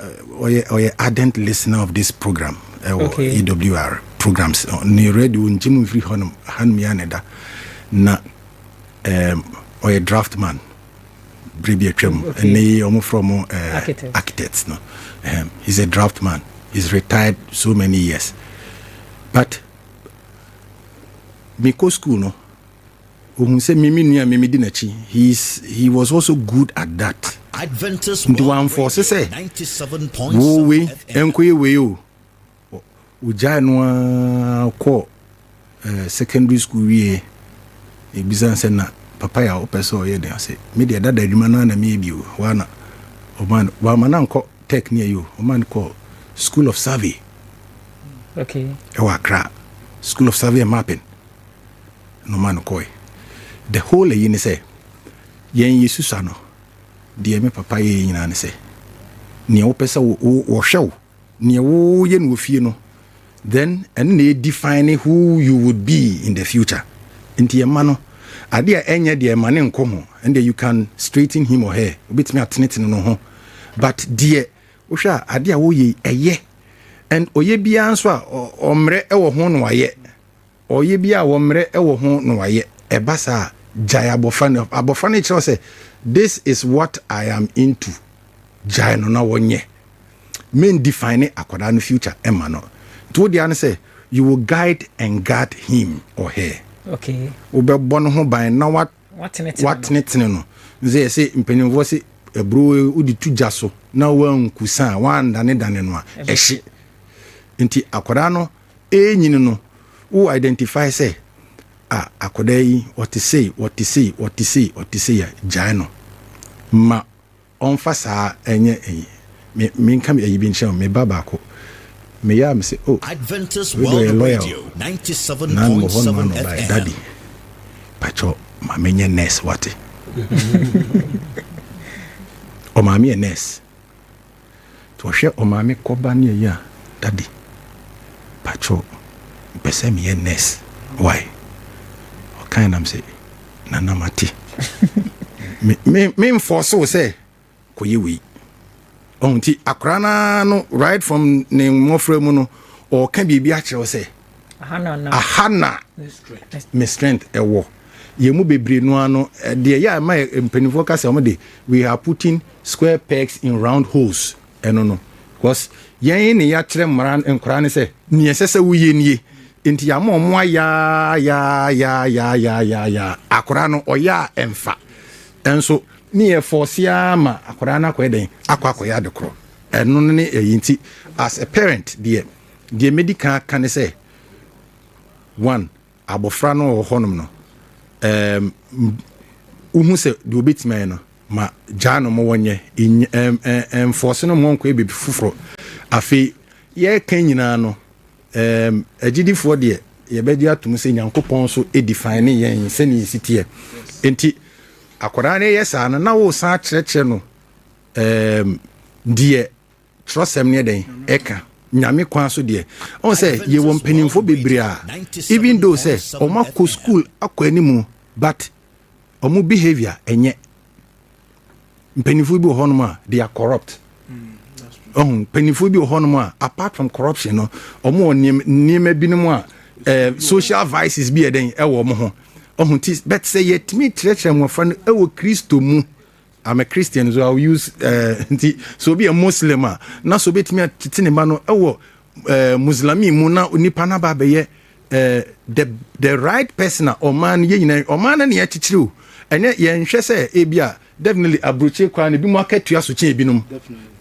oye ardent listener of this program okay. EWR programs ni radio njimu free hanmi aneda na oye draftman bribi atwam and omo from architects no he's a draftman. He's retired so many years. But Miko school no say he was also good at that. Adventist World Radio 97.7 FM. Ujano ko secondary school we ebizan na papa ya opeso ye dey say media dada adwuma na me bi o wana oman wa mananko tech near you oman ko School of Survey. Okay. Accra. School of Survey and Mapping. No man koi. The whole yin say yen yesusano dear me papa yin an say near opesa or show near wo yen with no then and they define who you would be in the future into your mano adia enya dear man in common and then you can straighten him or her bit me at no but dear Osha adia wo ye eye and oye bia nso a omre e wo ho no waye oye bia wo mre e wo ho no waye e basa jai abofane kire say this is what I am into jai no na wonye men define akoda no future emma no to dia no say you will guide and guard him or her okay obebbo no ho ban na what net no say mpanimvo say ebro udi tujaso na wan kusan wan dane no a ehye nti akoda no enyini no who identify say akoda yi what say ya jano ma onfa saa enye me nka me yibi nche me baba ko me ya me say Adventist World Radio 97.7 FM daddy pacho ma menye nurse wate o mami e nurse to hwe o mami ko ba ne ya daddy pacho pese me e nurse why o kan am say nana mati me force o say ko yewi onti akrana no right from ne mofremu no or can be actually say ahana me strength ewo ye mu bebre no ano de ya my mpanifo ka say omde we are putting square pegs in round holes no because yen ne ya kire mran enkora ne say ne yesese wuye nie enti ya mo ya akora no oya emfa enso ne ye force ama akora na kweden akwa de kro eno ne yinti as a parent the medical can say one abofra no honum no uhu se de obetima no ma jano mo wonye force no mo nko e bebi fufuro afi ye kan nyina no agidifo de ye bedi atum se nyankopon so e define yen se ne sitie enti akora ne yesa no na wo san kyerɛkyerɛ no die trosem ne den eka nyame kwan so de on say ye wo mpanimfo bebre a even though say oma ko school akwa animu but omu behavior enye mpanimfo bi ho no they are corrupt mpanimfo bi ho no apart from corruption no omu niema binom a social vices bi eden ewo mo ho but say yet me treacherem wo fa no ewo Kristo mu. I'm a Christian, so I'll use so be a Muslim. Na so bet me titine ba no ewo Muslimi mu na onipa na ba be the right person or man ye nyina o man na ye chichiru ene ye nhwe se e bia definitely abroche kwa na bi mu akatua so che ebinom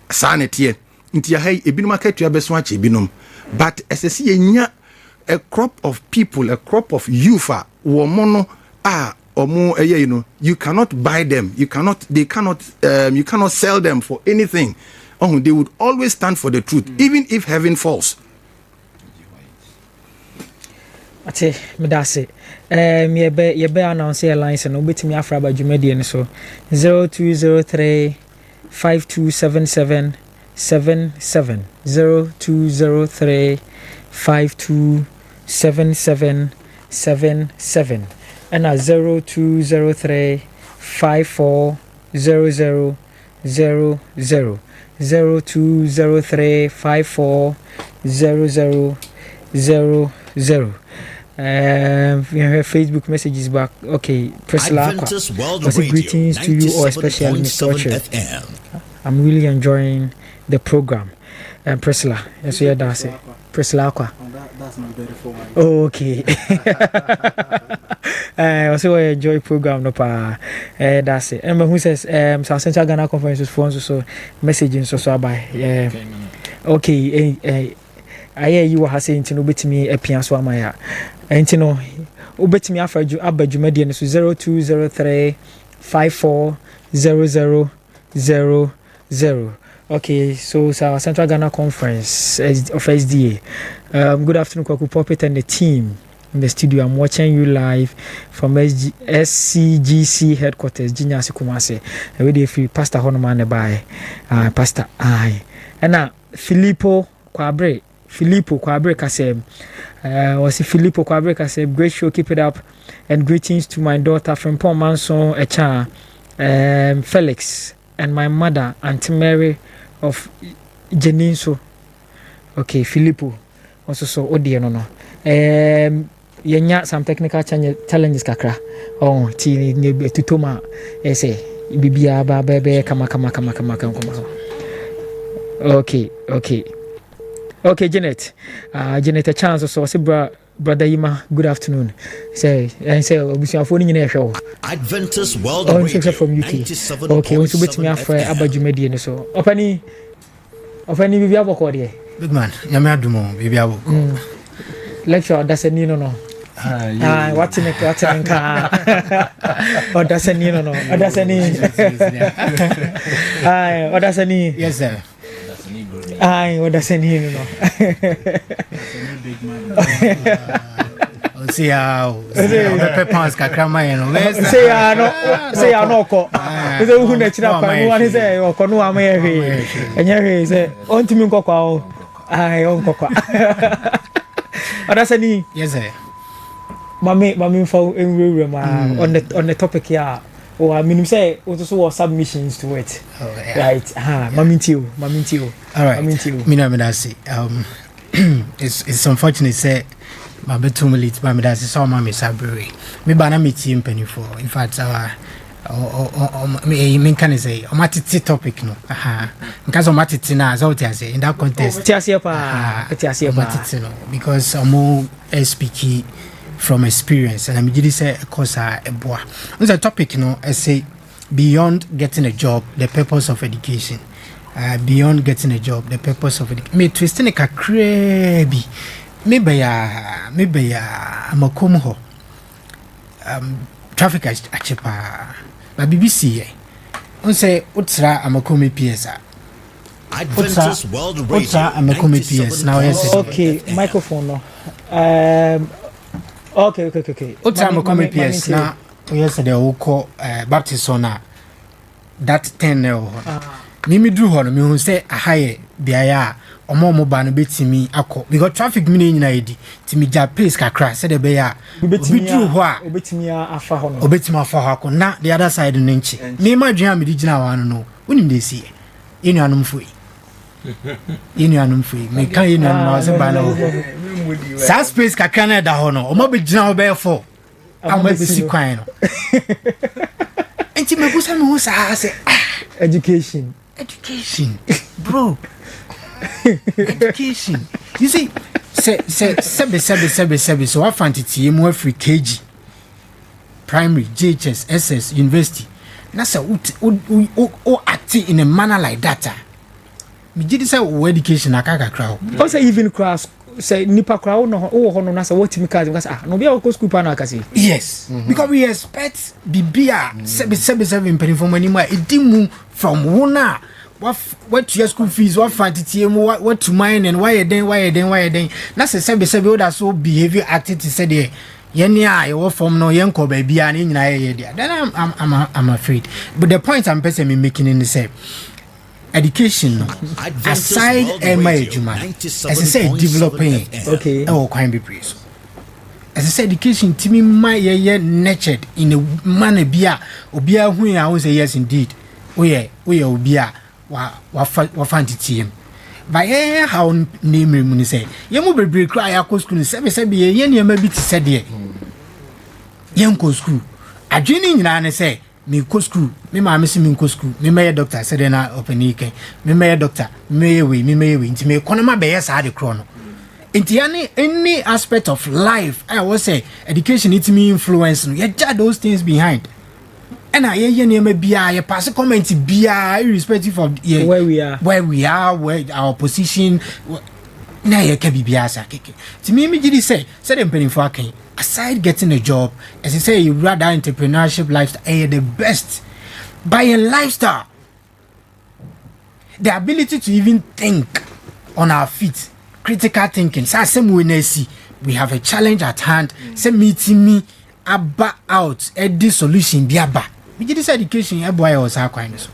sanete nti ya hai ebinom akatua be so ache ebinom but esese ye nya a crop of people, a crop of youth wo mono you cannot buy them, you cannot sell them for anything. They would always stand for the truth, even if heaven falls. Ate medase ye be announce your lines and obetimi afra ba dwumadi so 0203 5277 77 0203 5277 77 and 0203 5400 0203 5400 we have Facebook messages back. Okay, Priscilla, greetings to you all, especially Mr. Oche. I'm really enjoying the program. Priscilla, yes, yeah, that's it. Priscilla Aqua. That's my beautiful one. Oh, okay. I also enjoy program no pa. That's it. And who says South Central Ghana Conference was for so messaging so by. Okay. I hear you were saying to no me a piano amaya. And you know, ubetimi afra ju abadwumadi no so 0203 540000. Okay, so South Central Ghana Conference of SDA. Good afternoon, Kwaku Puppet and the team in the studio. I'm watching you live from SCGC headquarters, Jinyasi Kumasi. Ready for Pastor Honoman by Pastor I. And now Filippo Kwabre Kasem. Was Filippo Kwabre Kasem. Great show, keep it up. And greetings to my daughter from Paul Manson Echa, Felix, and my mother, Auntie Mary of Jeninso. Okay, Filippo. Also so audio no. Yenya some technical challenges kakra. Oh, ti ni tutoma ese bibia ba bebe kama. Okay, Janet. Janet a chance so say brother Yima, good afternoon. Say obusia phone ni na hwe. Adventist World Radio from UK. Okay, we should me after abadwumadi ni so. Opani bibia boko de. Big man, nyame adumo bibia boko. Lecture that's a nino no. What's in nka. Oh, that's a nino no. That's a ni. That's a ni. Yes sir. What does it mean? Big man. See how the pounds kakrama say I no ko. Is a who next up one is a or no am here. And here is a on to me cocoa. On cocoa. That's a ni. Yes sir. Mammy for in on the topic here. Oh, I mean, say also submissions to it. Oh, yeah. Right. Mamintio. All right. Mina Minasi. it's unfortunate say my betum late but me that's so my sabri me ba na me team penny for in fact me can say o matiti topic no because o matiti na as what I say in that contest because I'm speaking from experience and I'm just say cause a boy on the topic I say beyond getting a job the purpose of education. Beyond getting a job, the purpose of it. Me twisting a crabby. Maybe Amakum ho. Traffic is a cheaper. But BBC, on say, Utsra Amakomi PSA. Adventist World Radio. Utsra Amakomi PS. Now, yes. Okay, microphone no. Okay. Utsra Amakomi PS. Now, yesterday, we call Baptist Sona. That 10 now. Mimi drew her, me who say a higher, the aya, or more mobile betimi ako. We got traffic meaning in ID. Timmy Japanese crash, said a bear. We drew her, Obetimia Afahon, Obetima for her, not the other side of Ninchi. Me, my dream, me did now, I don't know. When they see in your num free. In your num free, me can't in your banner. South Space Canada honor, or maybe general bear for. I'm going to see crying. And Timmy Bussam who say, education, bro. Education. You see, seven. So I found it more free KG, primary, JHS, SS, university. That's a acting in a manner like that. Me did say education a kaka crowd. Also even class say nipa crowd no hono na say what me card because no be our school pa na kasi. Yes, because we expect bibia seven penny from anymore. It didn't from one. What your school fees, what fancy, what to mine, and why then. That's a seven that so behavior activity said here. Yenya, you form no yanko baby, and in then I'm afraid. But the point I'm personally making in the same education, aside my as I say, developing, okay, oh, can be praised. As I said, education to me, my nurtured in a manner, obia, who I was a yes indeed. We obia. What fancy team. By how name me say, you will be cry a school, seven yen maybe to say, dear. Young school. A joining in say, me co school, me my missing me co school, me may doctor said in our open eke, me may doctor, may we, into me, Conoma Bayas had a chrono. Into any aspect of life, I will say, education needs me influence, you judge those things behind. And I hear me be a pass a comment be irrespective of where we are, where our position. Now you can be biasa. To me, did say them penny for aside getting a job, as I say, you rather entrepreneurship lifestyle the best by a lifestyle. The ability to even think on our feet, critical thinking. So same way see we have a challenge at hand. Say meeting me about a solution be about. We did this education, a boy was our kind of.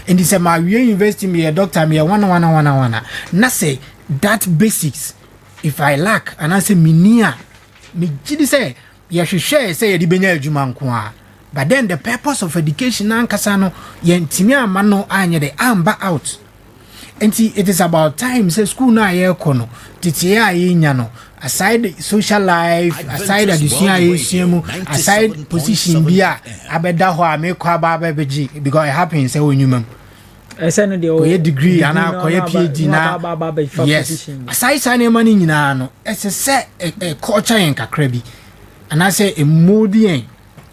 And this my university, me a doctor, me a one. Now say that basics. If I lack, and I say me near, me did say, you should share, say, the Benel Jumankwa. But then the purpose of education, and Casano, yen Timia Mano, anya the amber out. And it is about time, say, school na ye kono, titia yinyano. Aside social life, aside addition, aside position, bia abeda ho amekwa baba beji because it happens say when you mem. Send the degree and PhD na. Yes. Aside sign money nyina no. It's a set a culture en kakra bi. And I say a moody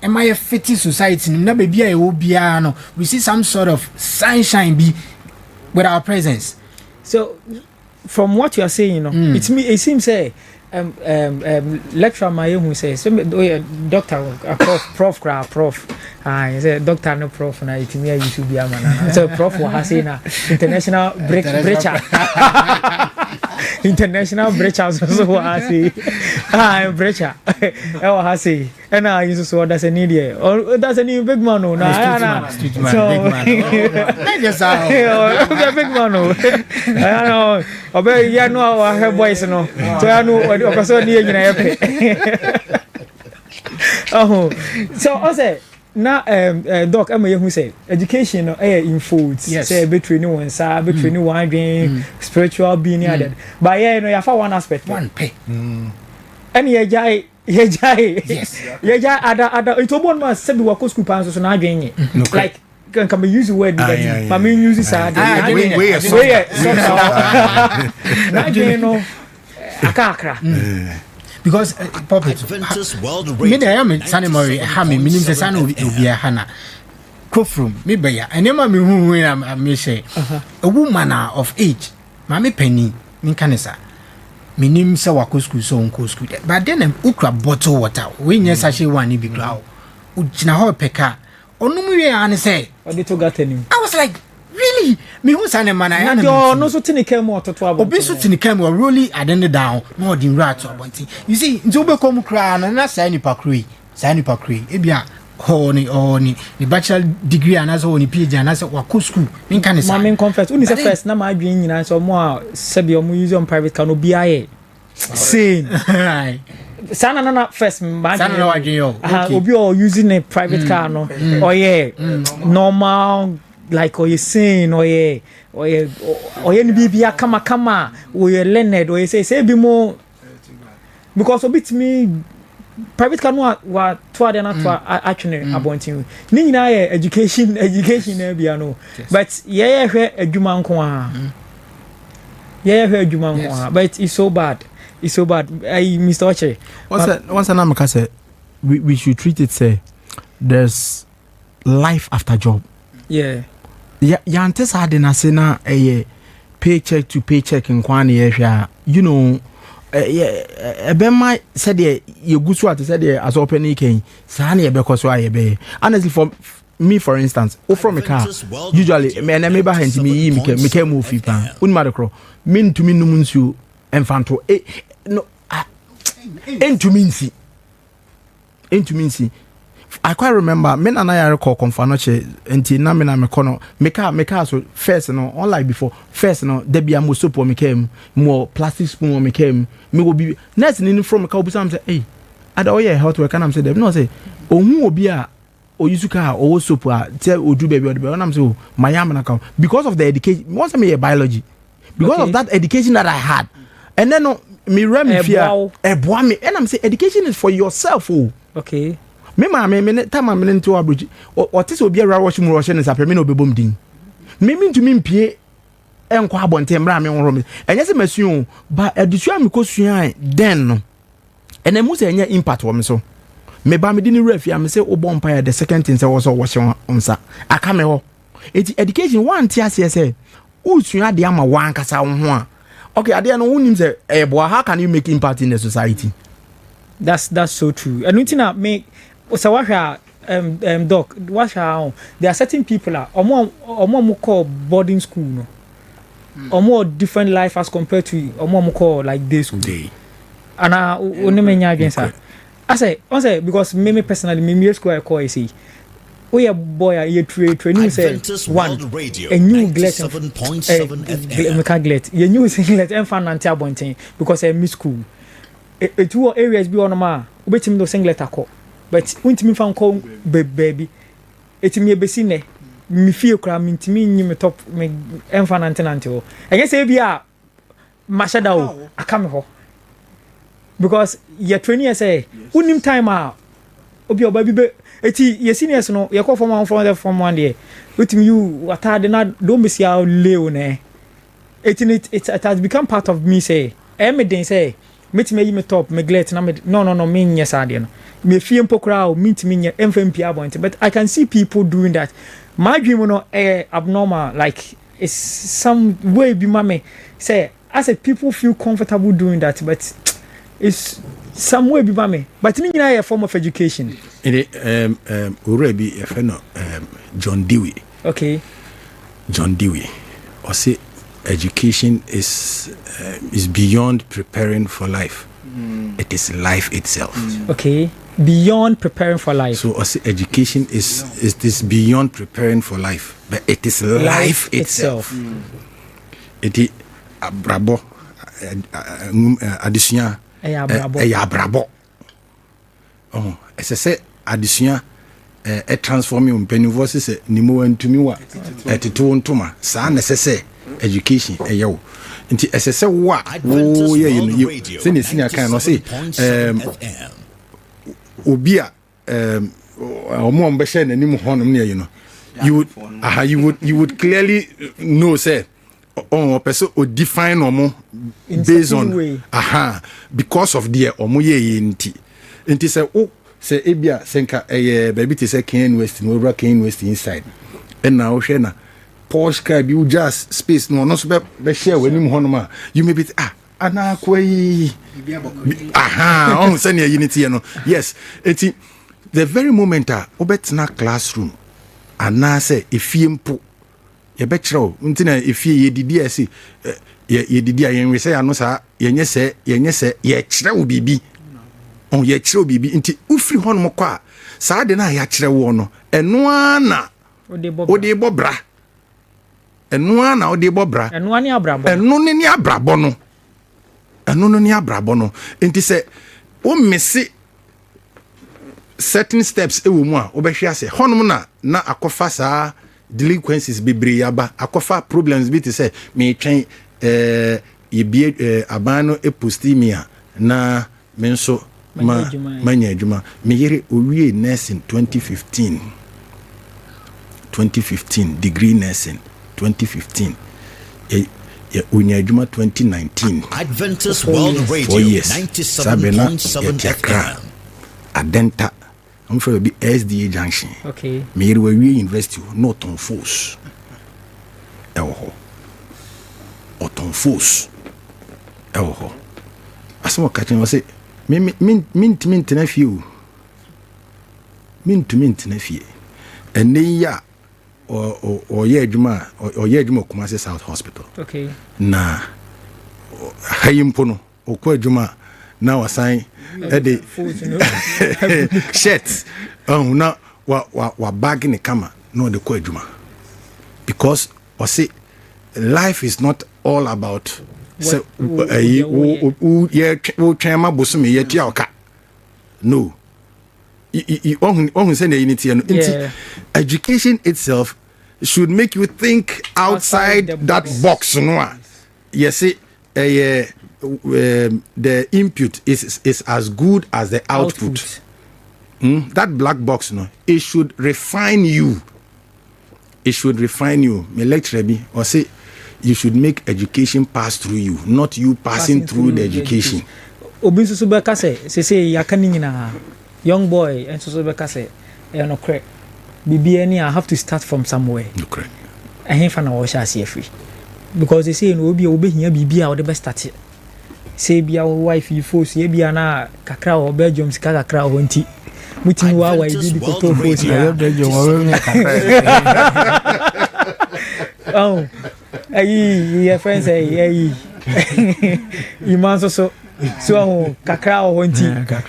am I a fitting society na baby a obia no. We see some sort of sunshine be with our presence. So from what you are saying, it seems say lecturer my who says doctor prof he said doctor no prof na it me you should be a man so prof was saying international breacher international breachers so what say breacher I was say and I used to that's a need here or that's a new big man no big man I know obey you know I have boys no so I know so near you know oh so I say na doc am ye hu say education no in folds say between no one sa between no one being spiritual being added but yeah no ya fa one aspect one pay and ye jai ada it obon ma say be work school pan so na adwen like can be use the word that but me use this na adwen no akakra because puppet me there am sanimori ha me minim se san obi ha na kofrum me be ya enema me hu am me say a woman of age ma me penny me kanisa minim se wa school so on school but then ukra bottle water we nya sachet one bi kra o gina ho peka onum we an say odi to gatenim I was like really me who san man I no so tinika mo toto abo obi so tinika mo really adende down no the rat to abonti you see nzo be kom kra na say nipa kri e bia oni the bachelor degree and as oni PhD and as wa school me kan say ma confess uni say first na ma adwen nyina so mo a sebi o mo use on private can obi aye same sana na first ma sana na adwen yo obi o using a private car no or yeah normal like or you saying or you ni bibia kama or you learned or you say be more because obit me private car no wa to ade na to actually abontin ni nyina education na bia no but yeah hwe adwuma nko a hwe adwuma nko a but it's so bad Mr. Oche once na make say we should treat it say there's life after job ya antes had na say na paycheck to paycheck nkwa na yehwa you know ebema said ye gusu at said as open ken sa na ye be koso ayebe honestly for me for instance from a car usually me na me ba hanti me me ke mo fi pa unma de kro me ntumi num nsu enfanto no entumi nsi I quite remember men and I recall confanoche enti na me na me kono meka so first no unlike before first no there be am soap me came more plastic spoon me came me go be next in from ka obi sam say hey ada oye health work and am say dem no say ohun obi a oyisuka o soap a tell odu baby o dey am say oh my am na come because of the education once me biology because of that education that I had and then no me rem fear eboa me and am say education is for yourself oh okay me time me into abroad what is obi a rush mu rush ne sapre me no bebom din me ntumi mpie enko abonte mra me woro me enye se masuo ba edusua me kosua den no ene mu se enye impact wo me so me ba me di ni refi am se obo empire the second thing say wo so wo hye onsa aka me ho eti education one tia se usua de ama wan kasa wo ho a okay ade no unim se boy how can you make impact in the society that's so true and nothing that make so what doc what there are certain people omo call boarding school no omo different life as compared to omo call like day school and only menya against her I say because me personally me school I call I say we a boy you training say one a new glet you new singlet and fan anti abontin because I miss school two areas be on ma obetim do singlet akọ but untimi fan call baby etimi ebesi ne me fie kra me ntimi nyi me top me emfa nante ho enye say bia mashada o aka me ho because your training say unim time a obi oba bi be eti your seniors no your call from one there utimi you atade na do me sia leo ne it has become part of me say everything say metime yi me top me glet na me no me nya sade no me fie mpokra o metime nya emfampi abonte but I can see people doing that my dream no abnormal like it's some way be mame say I said people feel comfortable doing that but it's some way be mame but ni nyina a form of education it already John Dewey John Dewey or say education is beyond preparing for life. It is life itself. Okay, beyond preparing for life. So education is this beyond preparing for life, but it is life itself. It is abrabo addition brabo. Oh, as I say addition transforming mpanimfoɔ sɛ ne mu antumi wa ɛtete ntoma saa na ɛsɛ sɛ education ɛyɛ wo nti ɛsɛ sɛ wo a woyɛ yɛ no sɛ ne senior kan no sɛ obi a ɔmo ɔmbɛhyɛ n'anim hɔnom ne yɛ no you would clearly know say person o define omo based on because of the omo ye nti say o say ebia senka baby te say Ken West no bra Ken West inside and now hwe na Porsche car bi just space no so be share wanim honoma you may be ana kwai on say na unity no yes enti the very moment obetna classroom ana say efie mpo ye be kire nti na efie ye didi ase ye didi ayen we say ano sa yenye se ye kire wo bibi on ye kire wo bibi nti ufiri hono mko a saa de na ya kire wo no eno ana ode bobra eno ana ode bobra eno ani abrabo eno ni abrabo no eno no ni abrabo no nti se o mesi certain steps ewo mu a obehwe ase honom na akofa saa delinquencies bebre yaba akofa problems bi te say me twen ye bie abano epostimia na me nso manya adwuma me yere owie nursing 2015 degree nursing 2015 unya adwuma 2019 Adventist World Radio 97.7 FM adenta I'm for be SDA junction. Okay. Me we university no Otumfo. Otumfo. Asmo catching was say mint na few. Mint na few. And then ya or ye juma Kumasi South Hospital. Okay. Na hayimpono okwa juma now assign the shirts now wa bag in the camera no the kwajuma because or say life is not all about so chama bosumi yeti oka no education itself should make you think outside that box no yes the input is as good as the output. That black box, no, it should refine you. Me lecture be or say you should make education pass through you, not you passing through the education. Obinsu subeka say yakani nyina young boy and so subeka say e no correct. Bibi any I have to start from somewhere. No correct. I fa na wo sha see free. Because they say no obi hia bibi a wo de be start. Say bia wo wife you force ye bia na kakra wo bedroom sika kakra wo nti mutini wa wa di ko to force ya bedroom wo kakra oh ayi your friends say you so kakra wo nti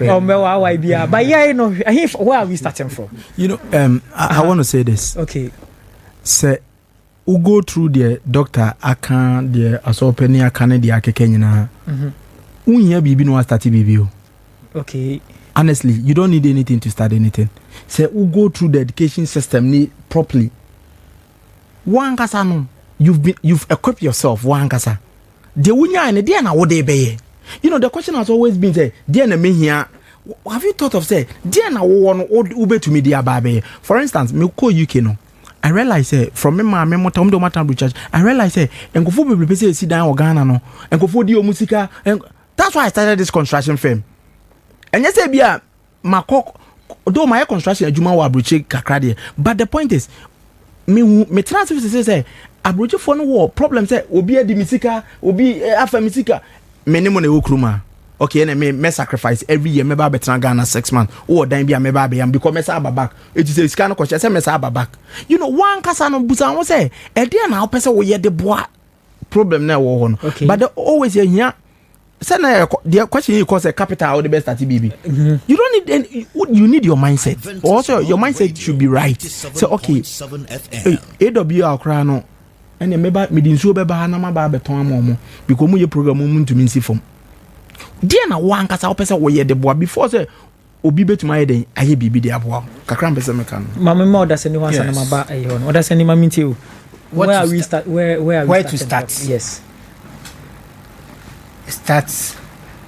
o me wa bia but yeah no where are we starting from? You know I want to say this. Okay. Say we go through the doctor akan the asopeni akan the akeke nyina unya bibi no start bibi o. Okay. Honestly, you don't need anything to start anything. Say we go through the education system ni properly. One kasa no you've equipped yourself one kasa. The unya and the na what they be. You know the question has always been say there na me here. Have you thought of say there na wo no ube to me there babe. For instance, me ko UK no. I realize from me motam do matter church. I realize enkofo bebre say sit down Ghana no. Enkofo di omusika. That's why I started this construction firm. And yes, bia makok do my construction adwuma wa abroche kakra de. But the point is me transfer say abroche for no war problem say obi adi misika, obi afa misika. Me ne mo na wokruma. Okay, and me sacrifice every year. Me ba betra Ghana 6 months. Oh, then be me ba be am because me sa back. It is a scan question. Say me sa back. You know, one kasa no busa won say e dey na person we hear the boa problem na wo ho. But they always here. Say na the question you cause a capital or the best at BB. You don't need any, you need your mindset. Also, your mindset should be right. So okay, AWR kra no. And me ba me din so be ba na ma ba beton amomo because mu ye program mu ntumi nsi fom. Dear na one kasa opesa wo ye de boa before say obi betuma ye den aye bibi de aboa kakra mpese meka no mama ma oda sani wansa na maba ayi ho no oda sani ma minti o where are we to start? Yes, starts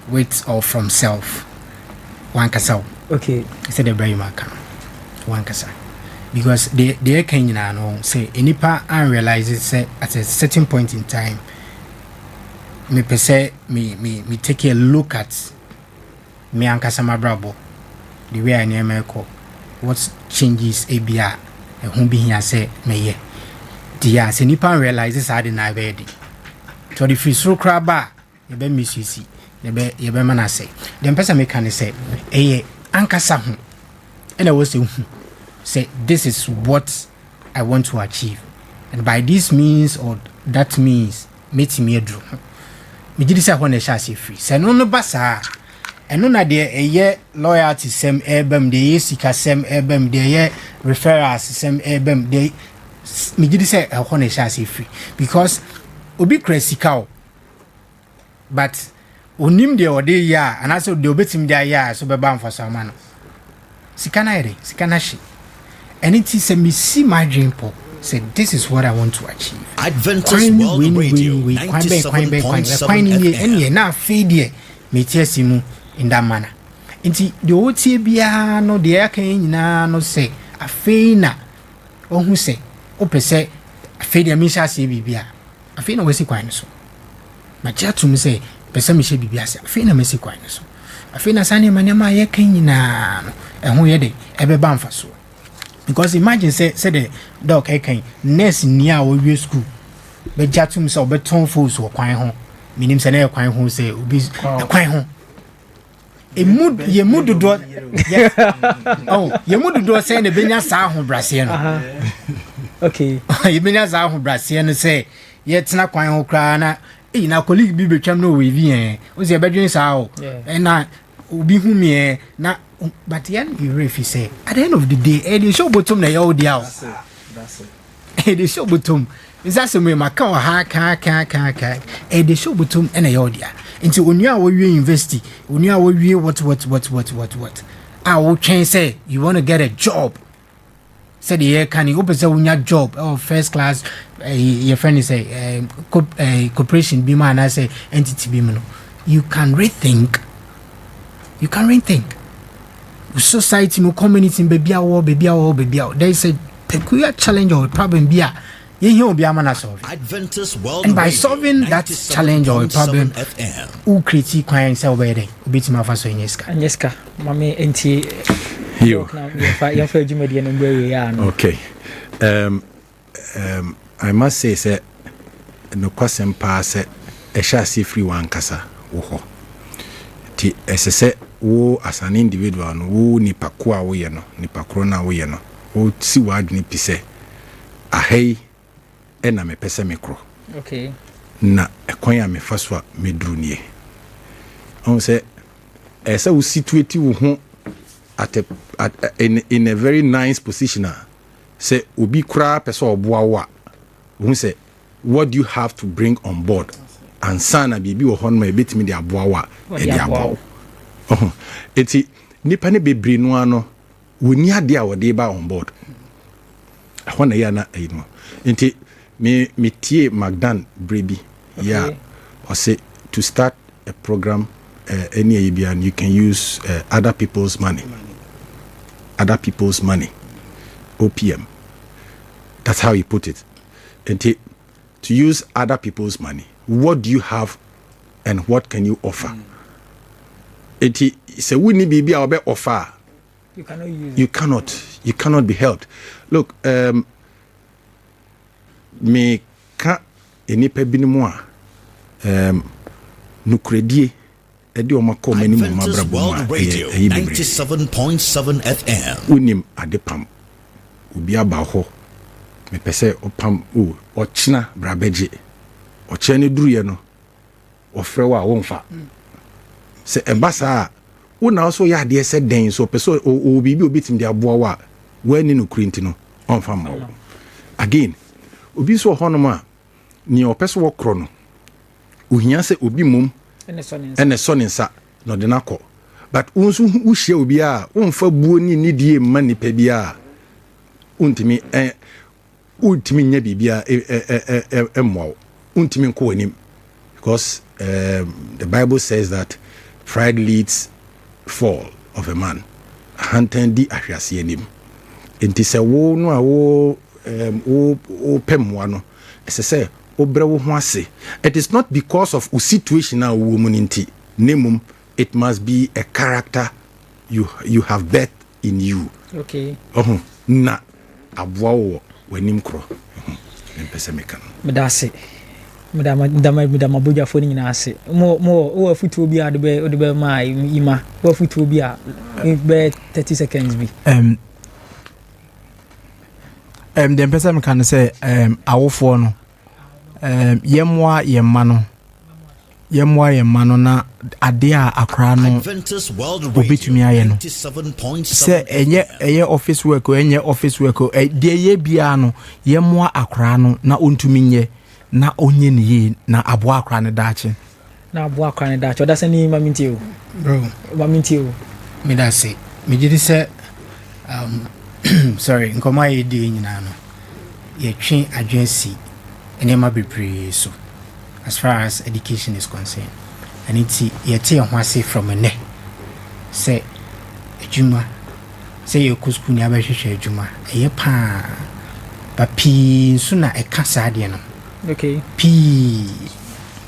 with or from self. One kasa. okay, Said the brain maka. One kasa. Because they can no say enipa and realize it say at a certain point in time me per se me take a look at me ankasa mabrabo the way I near call what changes abia and who be here say me ye dia say nipa realizes I didn't have ready so the free so craba you be misuse you be man say then person me can say ankasa ho and I was say this is what I want to achieve and by this means or that means meet me drew me did say when I shall say free say no basa and no na de loyalty sem ebem de sika sem ebem de referrals sem ebem de me did say when I shall say free because obi critical but onim de ode ya and also de obetim de ya so be ban for some man sika na ere sika na shi and it is a me see my dream po say this is what I want to achieve. Adventist World Radio 97.7 FM. Na feed me tiasimu in that manner. Inti the oti bia no de aka nyina no say afei na ohun say opese afei de me sha se bibia afei na wesi kwan so ma chatum say pese me she bibia say afei na me si kwan so afei na sane manema ye kan nyina no ehun ye de ebe ba mfa so. Because imagine say the dog can nurse near our school. But jatum so but Otumfo so kwan ho. Minim say na kwan ho say obi kwan ho. E mood ye mood do oh ye mood do say na benya sa ho brase no. okay. Ye benya sa ho brase no say ye tena kwan ho kra na na colleague bi betwam no we vi o say bedwen sa ho. Na obi hu me na but yan you if you say at the end of the day the show bottom na your dia that's it the show bottom is that some ma ka ha the show bottom na your dia into onua wo wie university onua wo wie what I will change say you want to get a job said the can you open say unya job or first class your friend is say corporation be man I say entity be no you can rethink society no community baby there is a peculiar challenge or problem bia ye here obi amana solve Adventist World and by Radio, solving that challenge or problem who critique kwan say obede obitima fa so Anyeska mame enti you ya fa jumadi no gbe ya no okay I must say no kwasem pa say e sha see free one kasa wo ho ti esese wo as an individual no wo nipa ko a wo ye no nipa kro na wo ye no wo si wadni pise ahei ena me pese me kro okay na ekwan ya me faso a me duru nie on say esa wo situate wo ho in a very nice position say obi kra pese oboa wo say what do you have to bring on board and sana bibi wo hon ma betimi de aboa wa e de aboa eti nipa ne bebre no ano woni ade a wode ba on board ahona ya na ayi no enti me tie Magdan Brebi yeah or say to start a program any and you can use other people's money OPM, that's how he put it. And to use other people's money, what do you have and what can you offer? It is a winning baby or offer. You cannot use you cannot be helped. Look, me ka enipa binimu a nukredie edi o makọ mani mu mabrabo ma 97.7 FM. Unim adepam obi aba ho me pese opam o ochina brabeje oche ne duruye no ofre wa wonfa se embasa una so ya de se den so pese o bibi obitim de aboa wa wani no krinti no onfa ma again obi so honoma ni opese wo kro no ohia se obi mum ene so ninsa no de nakọ but unsu uhye obi a unfa buo ni nidie ma nipa bia untimi nya bibia emmo untimi nko anim because the Bible says that pride leads fall of a man hantendi ahwase anim enti se wo no a wo pemwa no se obre wo ho ase. It is not because of a situation now woman inti nemum, it must be a character you have birth in you. Okay. Na aboa wo wanim kro mpese meka no medase medama boja fo ni nyina ase mo wo futu bi ade be ma ima wo futu bi a be 30 seconds bi the mpese meka no say awofo no yemwa yemma no na ade a akra no obetumi aye no se enye office work de ye bia no yemwa akra no na ontumi nye na onye ne ye na aboa akra ne daache oda se ni maminti o bro maminti o me da se me gidi se sorry nkoma ye di nyina no ye twen adwensi enema bebre so as far as education is concerned. And it's yet ho ase from a ne say ejuma say you kusku ni abehwehwe ejuma eye pa papi suna e kasa de no okay p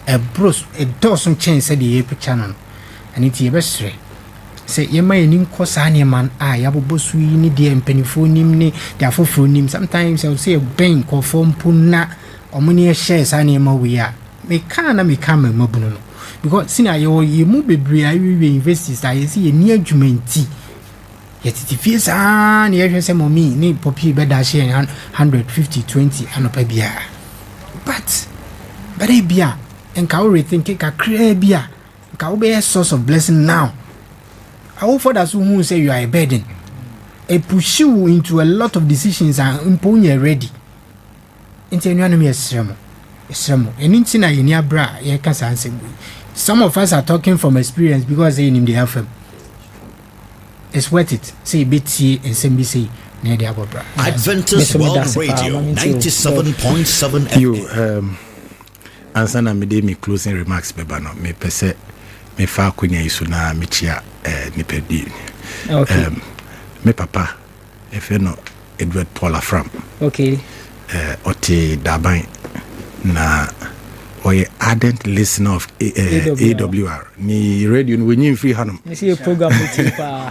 a bros a dozen chance de ye picture no and it's ye besre say ye man nim kosa ne man a ya bobosu yi ni de mpanifo nim ni de afoforo nim sometimes I will say ben ko form puna omuni share sa ne ma we a me kana me kama Mmabunu no because sina ye mu bebre ayi universities I see ye ni adwumenti ye titifie sa na ye hwese momi ni popi be da share 150 20 anopa bia but e bia enka we think ka kra bia enka we be a source of blessing now I hope for that who say you are a burden it push you into a lot of decisions and imponye ready into anyone me esremo anything na yeni abra ye ka sanse. Some of us are talking from experience because they in the FM. It's worth it. Say BT and SMBC near the abra. Adventist World Radio 97.7 FM. You answer na me closing remarks beba no me pese me fa akonya isu na me chia nipedi. Okay. Me papa efe no Edward Paul Afram. Okay. Oti daban na oye ardent listener of AWR ni radio ni wenyi free hanum ni see program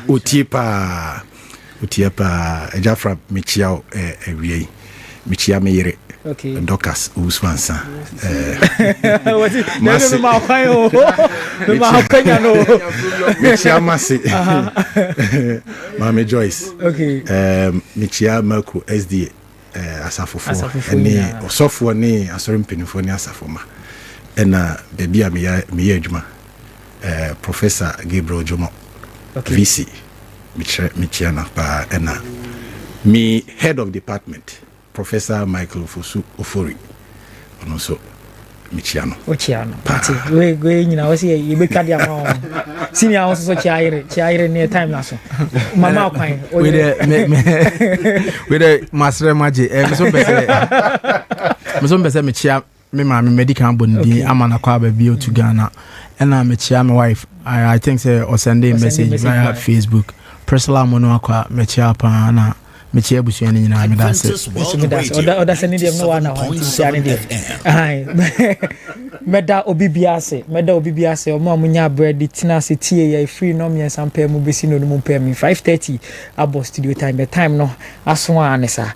otiepa ejafra michiao ewie michia meyere okay Dokas uswansa wati nebe ma kwayo ma kwanya no michia masi Mama Joyce okay michia mako SD asafofo ene osofo ne asori mpenifo ne asafoma ena baby a me adwuma Professor Gabriel Jomo okay. VC michiana pa ena me head of department Professor Michael Fosu Ofori ono so michiano ati we nyina wasi ye be kadia ma senior also so chiaire ne time na so mama kwan we the master maji so be say michia me ma me medical bond amana kwa ba bio to Ghana and I michia my wife I think say or send a message via Facebook personal mono akwa michia pa na michia busu ni nyina me dase oda send dem no wana wan dem ai meda obibiase o ma munya bread tina se tie ya free no me sampa mu besi no mu pay me 5:30 abo studio time the time no aso anesa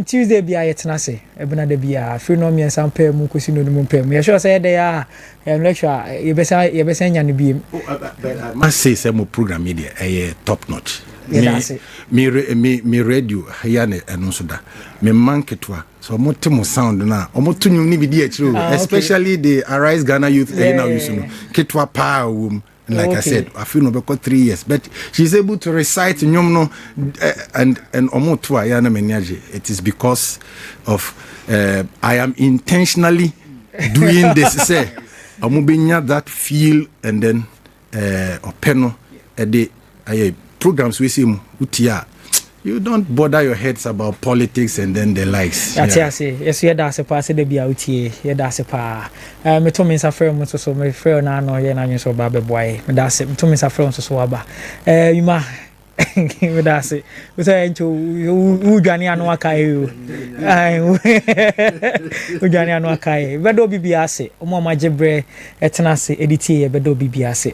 Tuesday bia yetina se ebena de bia free no me sampa mu kosi no mu pay me sure say dey ya lecture yebesa nya no bi must say mo program media top notch me radio hayane eno so da me manketwa so motimo sound na omotunyu ni bi di achiro especially the Arise Ghana Youth now you know ketwa pa like okay. I said I feel no be 3 years but she's able to recite nyom no and omotwa ya na menyaje. It is because of I am intentionally doing this say omubenya that feel and then openo the programs we see utia. You don't bother your heads about politics and then the likes. That's yes, you that's a pass the be out here. That's a pa. Me to me sa friend so me friend na no ye na nso ba be boy. Me that's me to me sa friend so aba. You ma me that's it. We say ncho u dwane anu aka e. Ai u dwane anu aka e. Be do bibia ase. Omo ma jebre etena se editi ye be do bibia ase.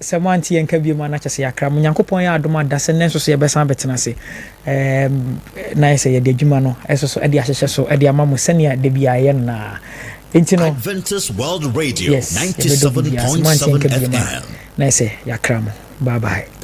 Semanti enka bi ma na kyese yakra mo nyankopon ya adoma da se nenso so ye besan betena se na ese ye de adwuma no eso so e de ahyehye so e de amamo sene ya de bia ye na entino Adventist World Radio yes, 97.7 FM. na ese yakra mo bye bye.